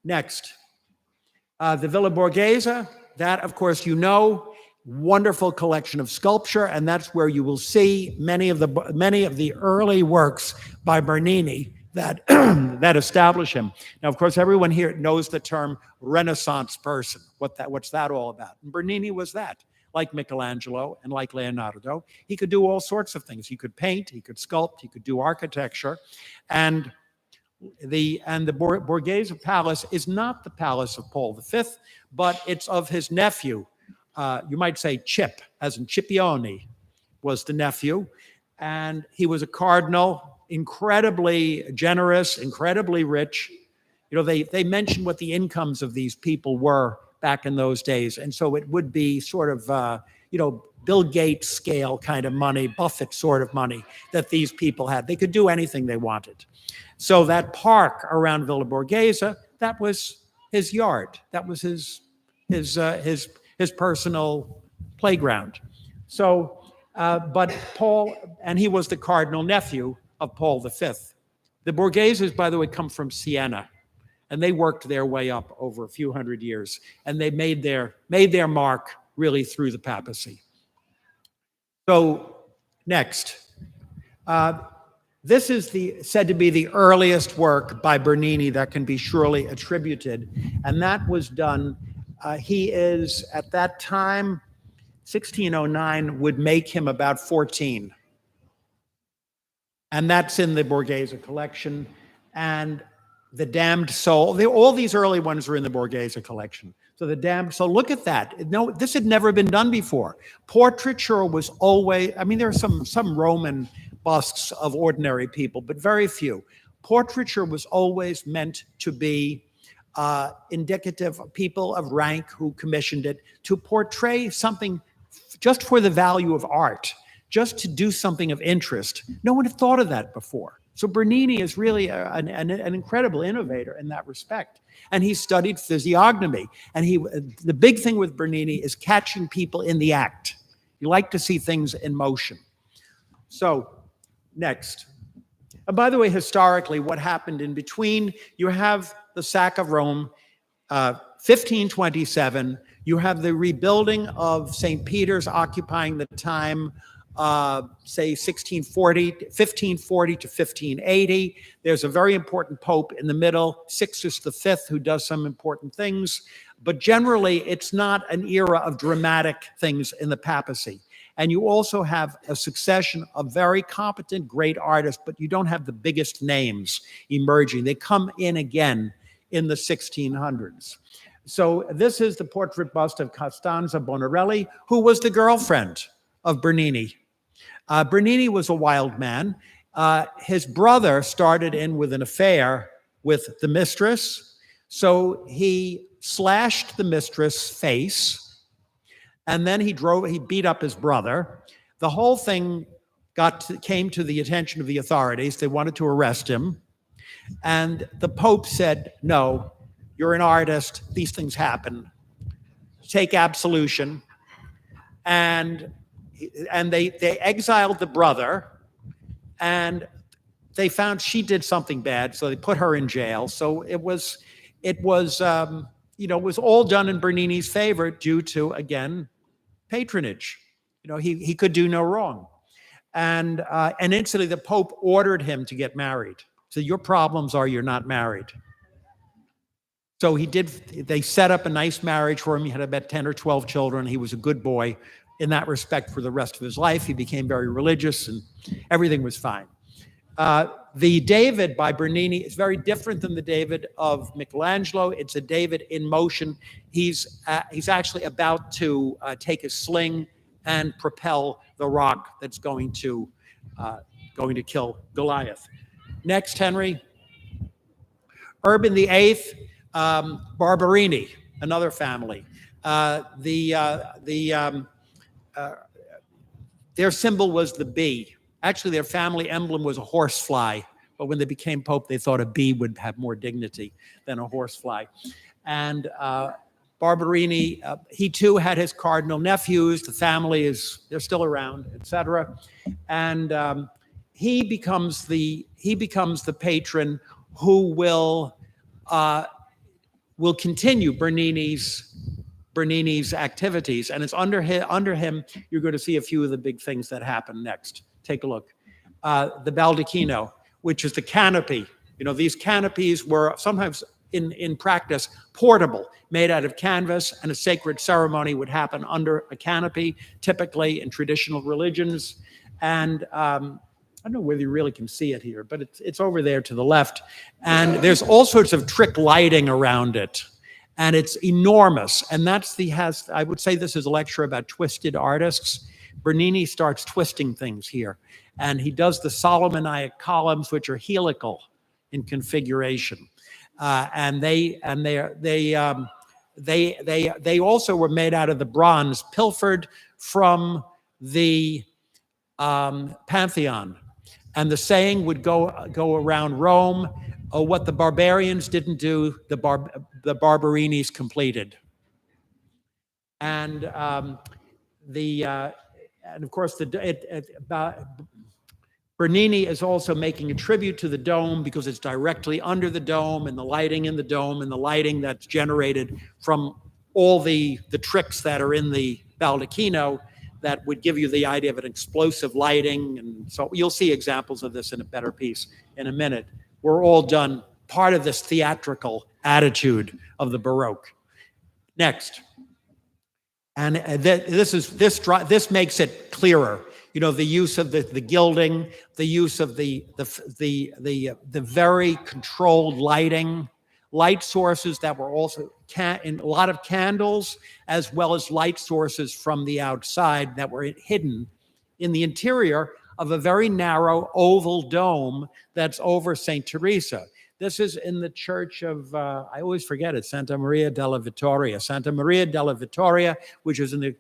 next, the Villa Borghese. That, of course, wonderful collection of sculpture, and that's where you will see many of the early works by Bernini that that establish him. Now, of course, everyone here knows the term Renaissance person. What's that all about? And Bernini was that. Like Michelangelo and like Leonardo, he could do all sorts of things. He could paint, he could sculpt, he could do architecture, and the Borghese Palace is not the palace of Paul V, but it's of his nephew. You might say Chip, as in Scipione was the nephew, and he was a cardinal, incredibly generous, incredibly rich. They mentioned what the incomes of these people were back in those days, and so it would be sort of Bill Gates scale kind of money, Buffett sort of money that these people had. They could do anything they wanted. So that park around Villa Borghese, that was his yard. That was his personal playground. So, but Paul, and he was the cardinal nephew of Paul V. The Borgheses, by the way, come from Siena, and they worked their way up over a few hundred years, and they made their mark really through the papacy. So next, this is said to be the earliest work by Bernini that can be surely attributed, and that was done. He is, at that time, 1609 would make him about 14. And that's in the Borghese collection. And the Damned Soul, all these early ones are in the Borghese collection. So the Damned Soul, look at that. No, this had never been done before. Portraiture was always, there are some Roman busts of ordinary people, but very few. Portraiture was always meant to be indicative of people of rank who commissioned it to portray something just for the value of art, just to do something of interest. No one had thought of that before. So Bernini is really an incredible innovator in that respect. And he studied physiognomy. And the big thing with Bernini is catching people in the act. You like to see things in motion. So, next. And by the way, historically, what happened in between, you have the sack of Rome, 1527. You have the rebuilding of St. Peter's occupying the time, say 1540 to 1580. There's a very important pope in the middle, Sixtus V, who does some important things. But generally, it's not an era of dramatic things in the papacy. And you also have a succession of very competent, great artists, but you don't have the biggest names emerging. They come in again in the 1600s. So this is the portrait bust of Costanza Bonarelli, who was the girlfriend of Bernini. Bernini was a wild man. His brother started in with an affair with the mistress. So he slashed the mistress' face. And then he beat up his brother. The whole thing came to the attention of the authorities. They wanted to arrest him. And the Pope said, no, you're an artist. These things happen. Take absolution. And they exiled the brother. And they found she did something bad, so they put her in jail. So it was all done in Bernini's favor due to, again, patronage. He could do no wrong. And incidentally, the Pope ordered him to get married. So your problems are you're not married. So they set up a nice marriage for him. He had about 10 or 12 children. He was a good boy in that respect for the rest of his life. He became very religious and everything was fine. The David by Bernini is very different than the David of Michelangelo. It's a David in motion. He's actually about to take a sling and propel the rock that's going to kill Goliath. Next, Henry. Urban VIII, Barberini, another family. Their symbol was the bee. Actually, their family emblem was a horsefly, but when they became pope, they thought a bee would have more dignity than a horsefly. And Barberini, he too had his cardinal nephews. The family they're still around, etc. And he becomes the patron who will continue Bernini's activities, and it's under him you're going to see a few of the big things that happen next. Take a look. The baldacchino, which is the canopy. These canopies were sometimes in practice portable, made out of canvas, and a sacred ceremony would happen under a canopy, typically in traditional religions. And I don't know whether you really can see it here, but it's over there to the left. And there's all sorts of trick lighting around it. And it's enormous. And I would say this is a lecture about twisted artists. Bernini starts twisting things here. And he does the Solomonaic columns, which are helical in configuration. And they also were made out of the bronze pilfered from the Pantheon. And the saying would go around Rome, what the barbarians didn't do, the Barbarinis completed. And of course, Bernini is also making a tribute to the dome because it's directly under the dome, and the lighting in the dome, and the lighting that's generated from all the tricks that are in the baldacchino that would give you the idea of an explosive lighting. And so you'll see examples of this in a better piece in a minute. We're all done part of this theatrical attitude of the Baroque. Next. And this makes it clearer. The use of the gilding, the use of the very controlled light sources that were also in a lot of candles, as well as light sources from the outside that were hidden in the interior of a very narrow oval dome that's over St. Teresa. This is in the church of, I always forget it, Santa Maria della Vittoria. Santa Maria della Vittoria, which is in the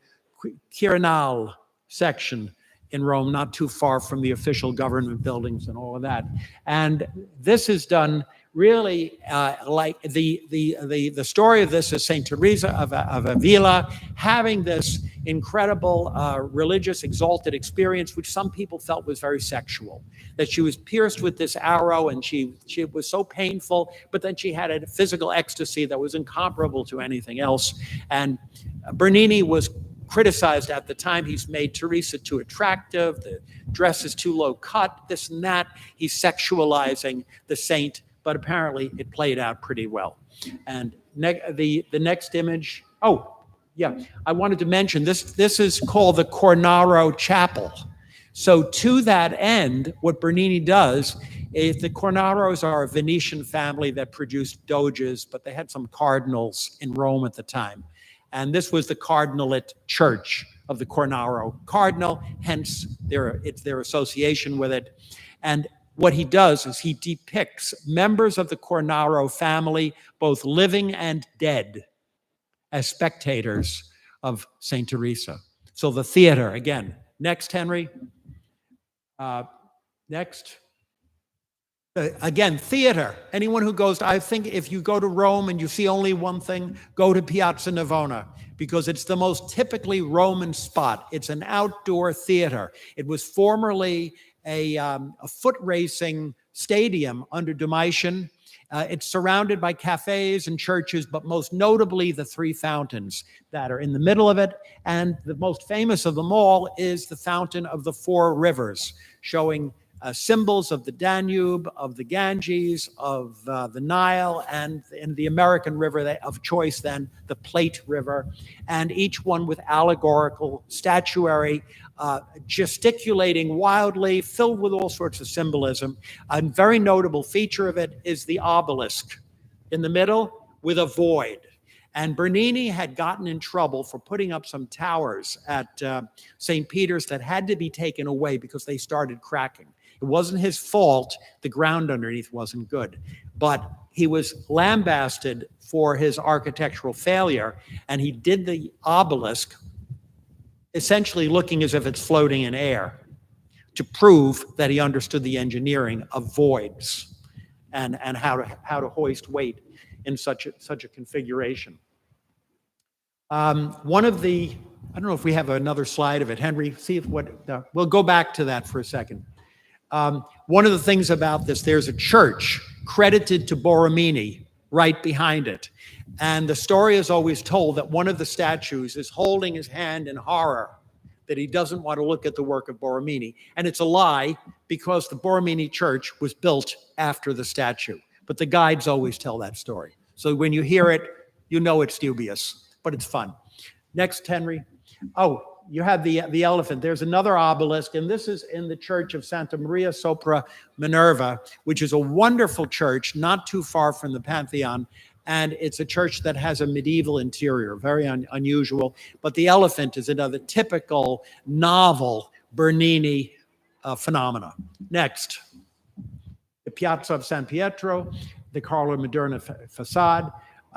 Quirinal section in Rome, not too far from the official government buildings and all of that. And this is done really like the story of this is Saint Teresa of Avila having this incredible religious exalted experience, which some people felt was very sexual. That she was pierced with this arrow, and she was so painful, but then she had a physical ecstasy that was incomparable to anything else. And Bernini was criticized at the time. He's made Teresa too attractive, the dress is too low cut, this and that. He's sexualizing the saint, but apparently it played out pretty well. And the next image, oh, yeah, I wanted to mention this is called the Cornaro Chapel. So to that end, what Bernini does is the Cornaros are a Venetian family that produced doges, but they had some cardinals in Rome at the time. And this was the cardinalate church of the Cornaro cardinal, hence it's their association with it. And what he does is he depicts members of the Cornaro family, both living and dead, as spectators of St. Teresa. So the theater, again. Next, Henry. Next. Again, theater. Anyone who goes, I think if you go to Rome and you see only one thing, go to Piazza Navona, because it's the most typically Roman spot. It's an outdoor theater. It was formerly a foot racing stadium under Domitian. It's surrounded by cafes and churches, but most notably the three fountains that are in the middle of it. And the most famous of them all is the Fountain of the Four Rivers, showing symbols of the Danube, of the Ganges, of the Nile, and the American river of choice then, the Plate River, and each one with allegorical statuary, gesticulating wildly, filled with all sorts of symbolism. A very notable feature of it is the obelisk in the middle with a void. And Bernini had gotten in trouble for putting up some towers at St. Peter's that had to be taken away because they started cracking. It wasn't his fault. The ground underneath wasn't good. But he was lambasted for his architectural failure, and he did the obelisk essentially looking as if it's floating in air to prove that he understood the engineering of voids and how to hoist weight in such a configuration. One of the, I don't know if we have another slide of it. Henry, see if we'll go back to that for a second. One of the things about this, there's a church credited to Borromini right behind it. And the story is always told that one of the statues is holding his hand in horror, that he doesn't want to look at the work of Borromini. And it's a lie, because the Borromini church was built after the statue. But the guides always tell that story. So when you hear it, you know it's dubious, but it's fun. Next, Henry. Oh, you have the elephant. There's another obelisk, and this is in the church of Santa Maria sopra Minerva, which is a wonderful church not too far from the Pantheon. And it's a church that has a medieval interior, very unusual. But the elephant is another typical novel Bernini phenomena. Next, the Piazza of San Pietro, the Carlo Maderna facade.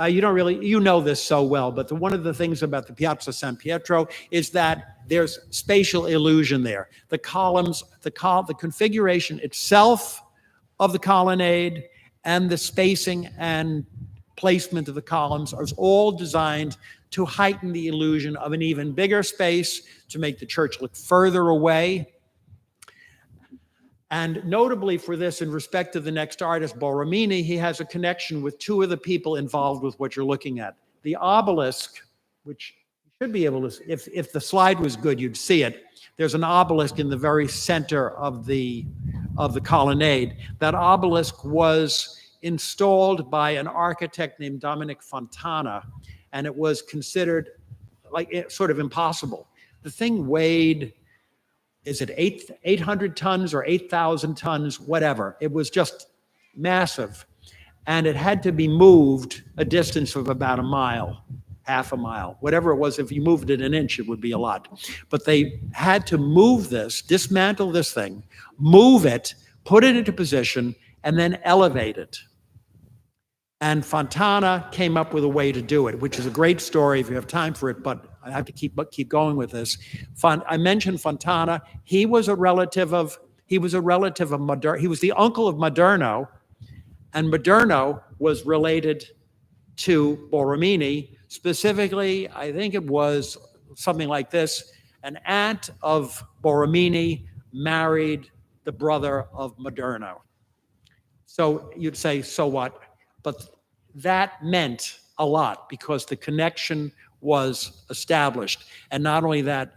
You know this so well, but one of the things about the Piazza San Pietro is that there's spatial illusion there. The columns, the configuration itself of the colonnade and the spacing and placement of the columns are all designed to heighten the illusion of an even bigger space, to make the church look further away. And notably for this, in respect to the next artist, Borromini, he has a connection with two of the people involved with what you're looking at. The obelisk, which you should be able to, if the slide was good, you'd see it. There's an obelisk in the very center of the colonnade. That obelisk was installed by an architect named Dominic Fontana, and it was considered like sort of impossible. The thing weighed, is it 800 tons or 8,000 tons, whatever. It was just massive. And it had to be moved a distance of about a mile, half a mile, whatever it was. If you moved it an inch, it would be a lot. But they had to move this, dismantle this thing, move it, put it into position, and then elevate it. And Fontana came up with a way to do it, which is a great story if you have time for it, but I have to keep going with this. I mentioned Fontana. He was a relative of Maderno. He was the uncle of Maderno, and Maderno was related to Borromini. Specifically, I think it was something like this. An aunt of Borromini married the brother of Maderno. So you'd say, so what? But that meant a lot because the connection was established. And not only that,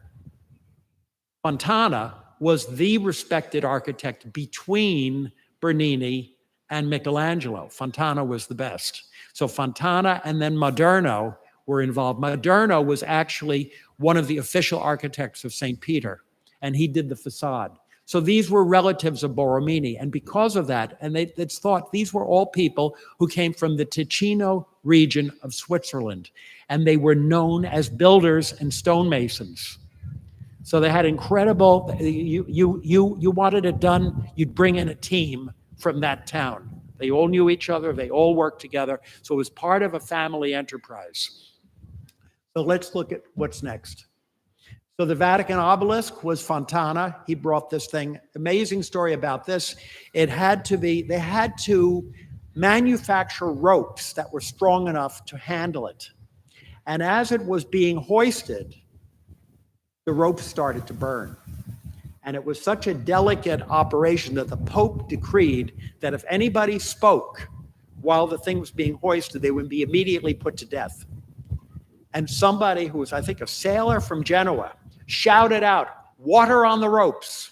Fontana was the respected architect between Bernini and Michelangelo. Fontana was the best. So Fontana and then Maderno were involved. Maderno was actually one of the official architects of St. Peter, and he did the facade. So these were relatives of Borromini, and because of that, and it's thought these were all people who came from the Ticino region of Switzerland, and they were known as builders and stonemasons. So they had incredible, you wanted it done, you'd bring in a team from that town. They all knew each other, they all worked together, so it was part of a family enterprise. So let's look at what's next. So the Vatican obelisk was Fontana. He brought this thing. Amazing story about this. They had to manufacture ropes that were strong enough to handle it. And as it was being hoisted, the ropes started to burn. And it was such a delicate operation that the Pope decreed that if anybody spoke while the thing was being hoisted, they would be immediately put to death. And somebody who was, I think, a sailor from Genoa, shouted out, "Water on the ropes."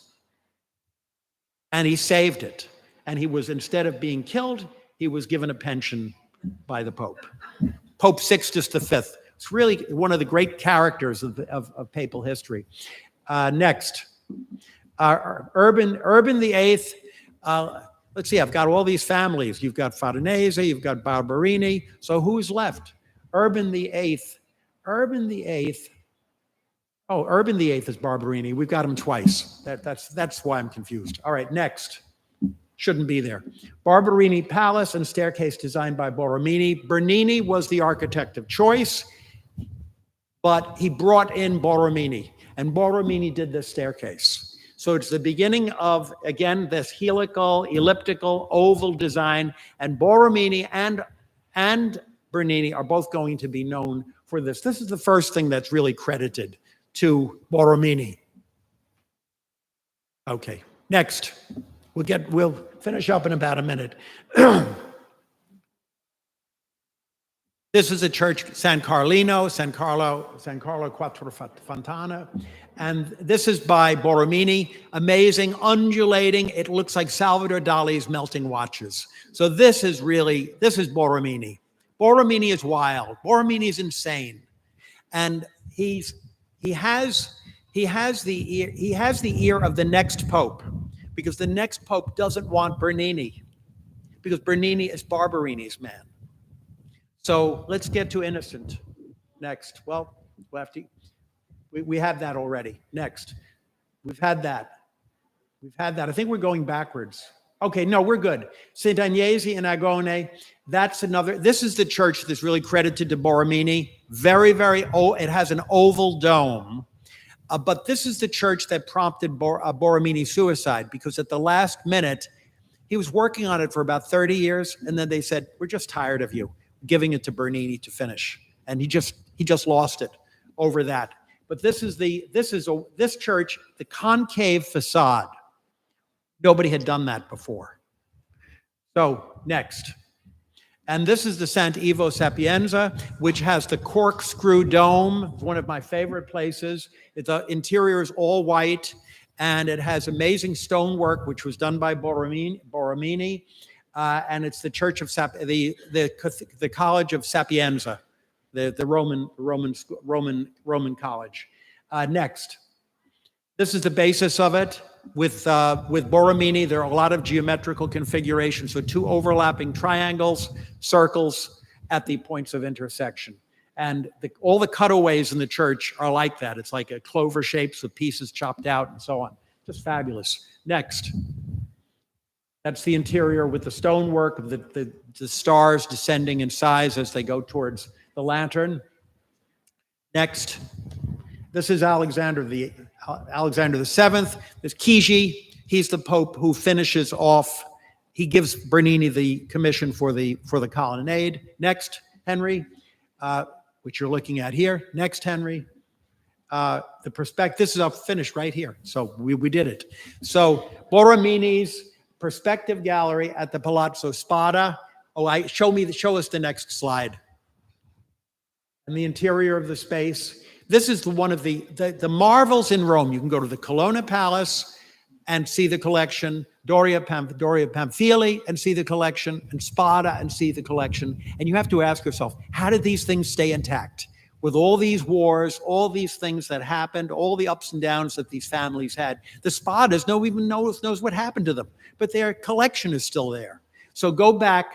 And he saved it. And he was, instead of being killed, he was given a pension by the Pope. Pope Sixtus V. It's really one of the great characters of papal history. Next, Urban VIII. Let's see, I've got all these families. You've got Farnese, you've got Barberini. So who's left? Urban VIII. Urban VIII. Oh, Urban VIII is Barberini. We've got him twice. That's why I'm confused. All right, next. Shouldn't be there. Barberini Palace and staircase designed by Borromini. Bernini was the architect of choice, but he brought in Borromini, and Borromini did the staircase. So it's the beginning of, again, this helical, elliptical, oval design, and Borromini and Bernini are both going to be known for this. This is the first thing that's really credited to Borromini. Okay, next. We'll finish up in about a minute. This is a church, San Carlo Quattro Fontane. And this is by Borromini. Amazing, undulating. It looks like Salvador Dali's melting watches. So this is Borromini. Borromini is wild. Borromini is insane. And he has the ear of the next pope, because the next pope doesn't want Bernini, because Bernini is Barberini's man. So let's get to Innocent next. Well, we have that already. Next. We've had that. I think we're going backwards. Okay, no, we're good. St. Agnese in Agone, that's another. This is the church that's really credited to Borromini. Very, very old. It has an oval dome. But this is the church that prompted Borromini's suicide, because at the last minute, he was working on it for about 30 years, and then they said, "We're just tired of you," giving it to Bernini to finish. And he just lost it over that. But this church, the concave facade. Nobody had done that before. So next. And this is the Sant'Ivo Sapienza, which has the corkscrew dome. It's one of my favorite places. The interior is all white, and it has amazing stonework, which was done by Borromini. And it's the Church of the College of Sapienza, the Roman college. Next, this is the basis of it. With Borromini, there are a lot of geometrical configurations. So two overlapping triangles, circles at the points of intersection. And all the cutaways in the church are like that. It's like a clover shapes with pieces chopped out and so on. Just fabulous. Next. That's the interior with the stonework of the stars descending in size as they go towards the lantern. Next, this is Alexander the Seventh. There's Chigi. He's the Pope who finishes off. He gives Bernini the commission for the colonnade. Next, Henry, which you're looking at here. Next, Henry. The perspective. This is finished right here. So we did it. So Borromini's perspective gallery at the Palazzo Spada. Oh, show us the next slide. And the interior of the space. This is one of the marvels in Rome. You can go to the Colonna Palace and see the collection, Doria Pamphili and see the collection, and Spada and see the collection. And you have to ask yourself, how did these things stay intact? With all these wars, all these things that happened, all the ups and downs that these families had, the Spadas no even knows what happened to them, but their collection is still there. So go back,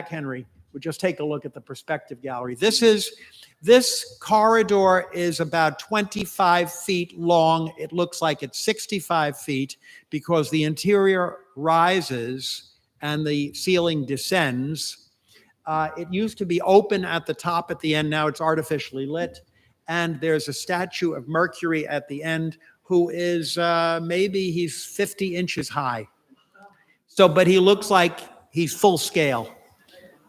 Henry. We'll just take a look at the perspective gallery. This corridor is about 25 feet long. It looks like it's 65 feet because the interior rises and the ceiling descends. It used to be open at the top at the end. Now it's artificially lit. And there's a statue of Mercury at the end who is maybe he's 50 inches high. So, but he looks like he's full scale.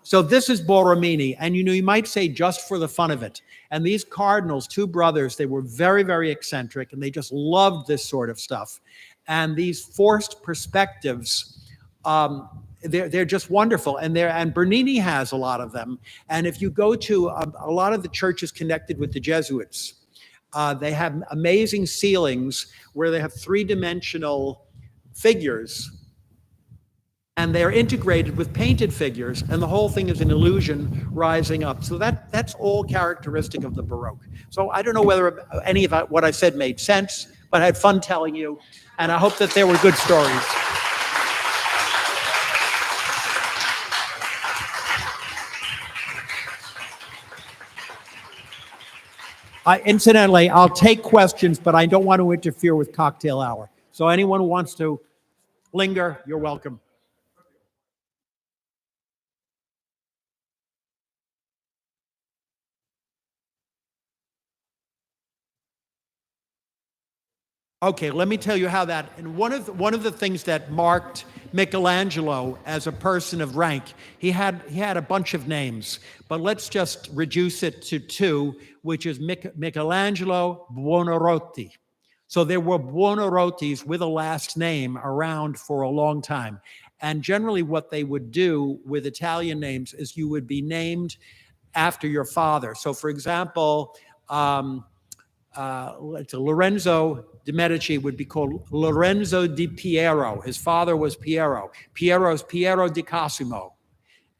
So this is Borromini, and you might say just for the fun of it. And these cardinals, two brothers, they were very, very eccentric, and they just loved this sort of stuff. And these forced perspectives, they're just wonderful. And Bernini has a lot of them. And if you go to a lot of the churches connected with the Jesuits, they have amazing ceilings where they have three-dimensional figures. And they're integrated with painted figures, and the whole thing is an illusion rising up. So that's all characteristic of the Baroque. So I don't know whether any of what I said made sense, but I had fun telling you, and I hope that there were good stories. Incidentally, I'll take questions, but I don't want to interfere with cocktail hour. So anyone who wants to linger, you're welcome. Okay, let me tell you how that, and one of the things that marked Michelangelo as a person of rank, he had a bunch of names, but let's just reduce it to two, which is Michelangelo Buonarroti. So there were Buonarrotis with a last name around for a long time. And generally what they would do with Italian names is you would be named after your father. So for example, Lorenzo de' Medici would be called Lorenzo di Piero. His father was Piero. Piero's Piero di Cosimo.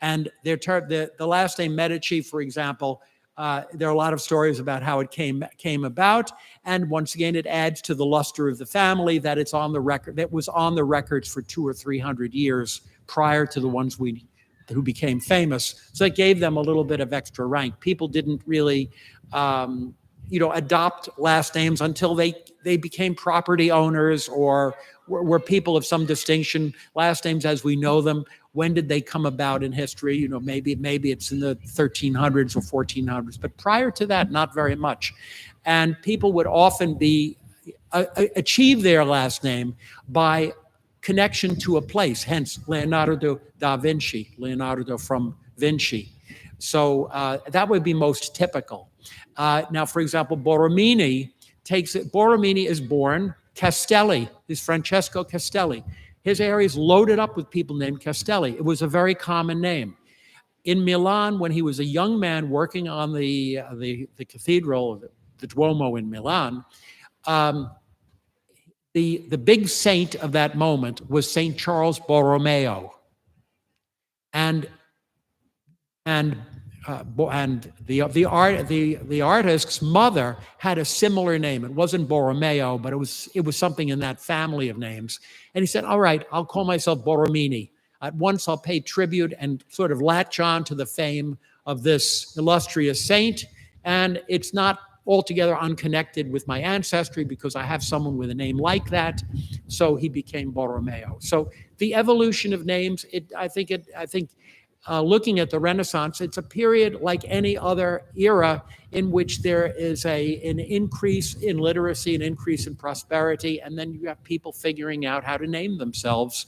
And the last name Medici, for example, there are a lot of stories about how it came about. And once again, it adds to the luster of the family that it's on the record, that was on the records for 200 or 300 years prior to the ones who became famous. So it gave them a little bit of extra rank. People didn't really adopt last names until they became property owners or were people of some distinction. Last names as we know them, when did they come about in history? Maybe it's in the 1300s or 1400s, but prior to that, not very much. And people would often achieve their last name by connection to a place, hence Leonardo da Vinci, Leonardo from Vinci. So that would be most typical. Now, for example, Borromini is born Castelli, is Francesco Castelli. His area is loaded up with people named Castelli. It was a very common name. In Milan, when he was a young man working on the cathedral, the Duomo in Milan, the big saint of that moment was Saint Charles Borromeo. And the artist's mother had a similar name. It wasn't Borromeo, but it was something in that family of names. And he said, all right, I'll call myself Borromini. At once I'll pay tribute and sort of latch on to the fame of this illustrious saint. And it's not altogether unconnected with my ancestry because I have someone with a name like that. So he became Borromeo. So the evolution of names, I think looking at the Renaissance, it's a period like any other era in which there is an increase in literacy, an increase in prosperity, and then you have people figuring out how to name themselves,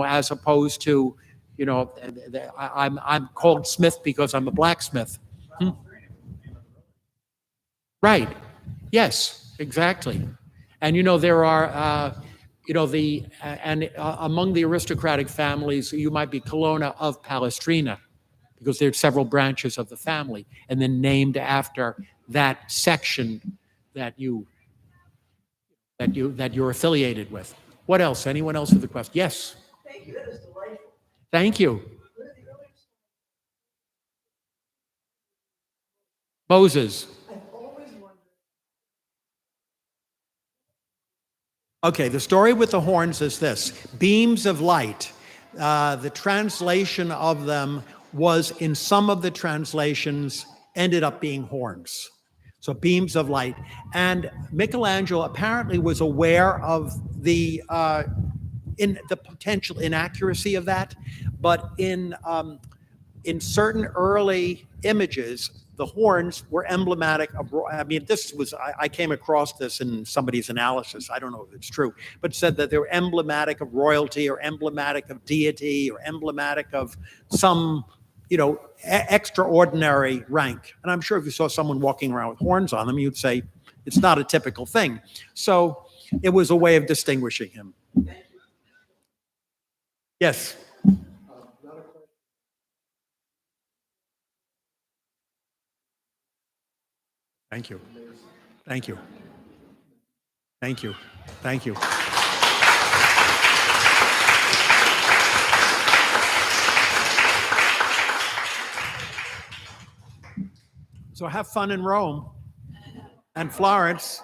as opposed to, I'm called Smith because I'm a blacksmith. Right. Yes, exactly. And there are, among the aristocratic families, you might be Colonna of Palestrina, because there are several branches of the family, and then named after that section that you're affiliated with. What else? Anyone else with a question? Yes. Thank you. That is delightful. Thank you. Moses. I've always wondered. Okay, the story with the horns is this: beams of light. The translation of them was, in some of the translations, ended up being horns. So beams of light. And Michelangelo apparently was aware of the potential inaccuracy of that, but in certain early images, the horns were emblematic of, I came across this in somebody's analysis, I don't know if it's true, but said that they were emblematic of royalty or emblematic of deity or emblematic of some, extraordinary rank. And I'm sure if you saw someone walking around with horns on them, you'd say it's not a typical thing. So it was a way of distinguishing him. Yes. Thank you. Thank you. Thank you. Thank you. So have fun in Rome and Florence.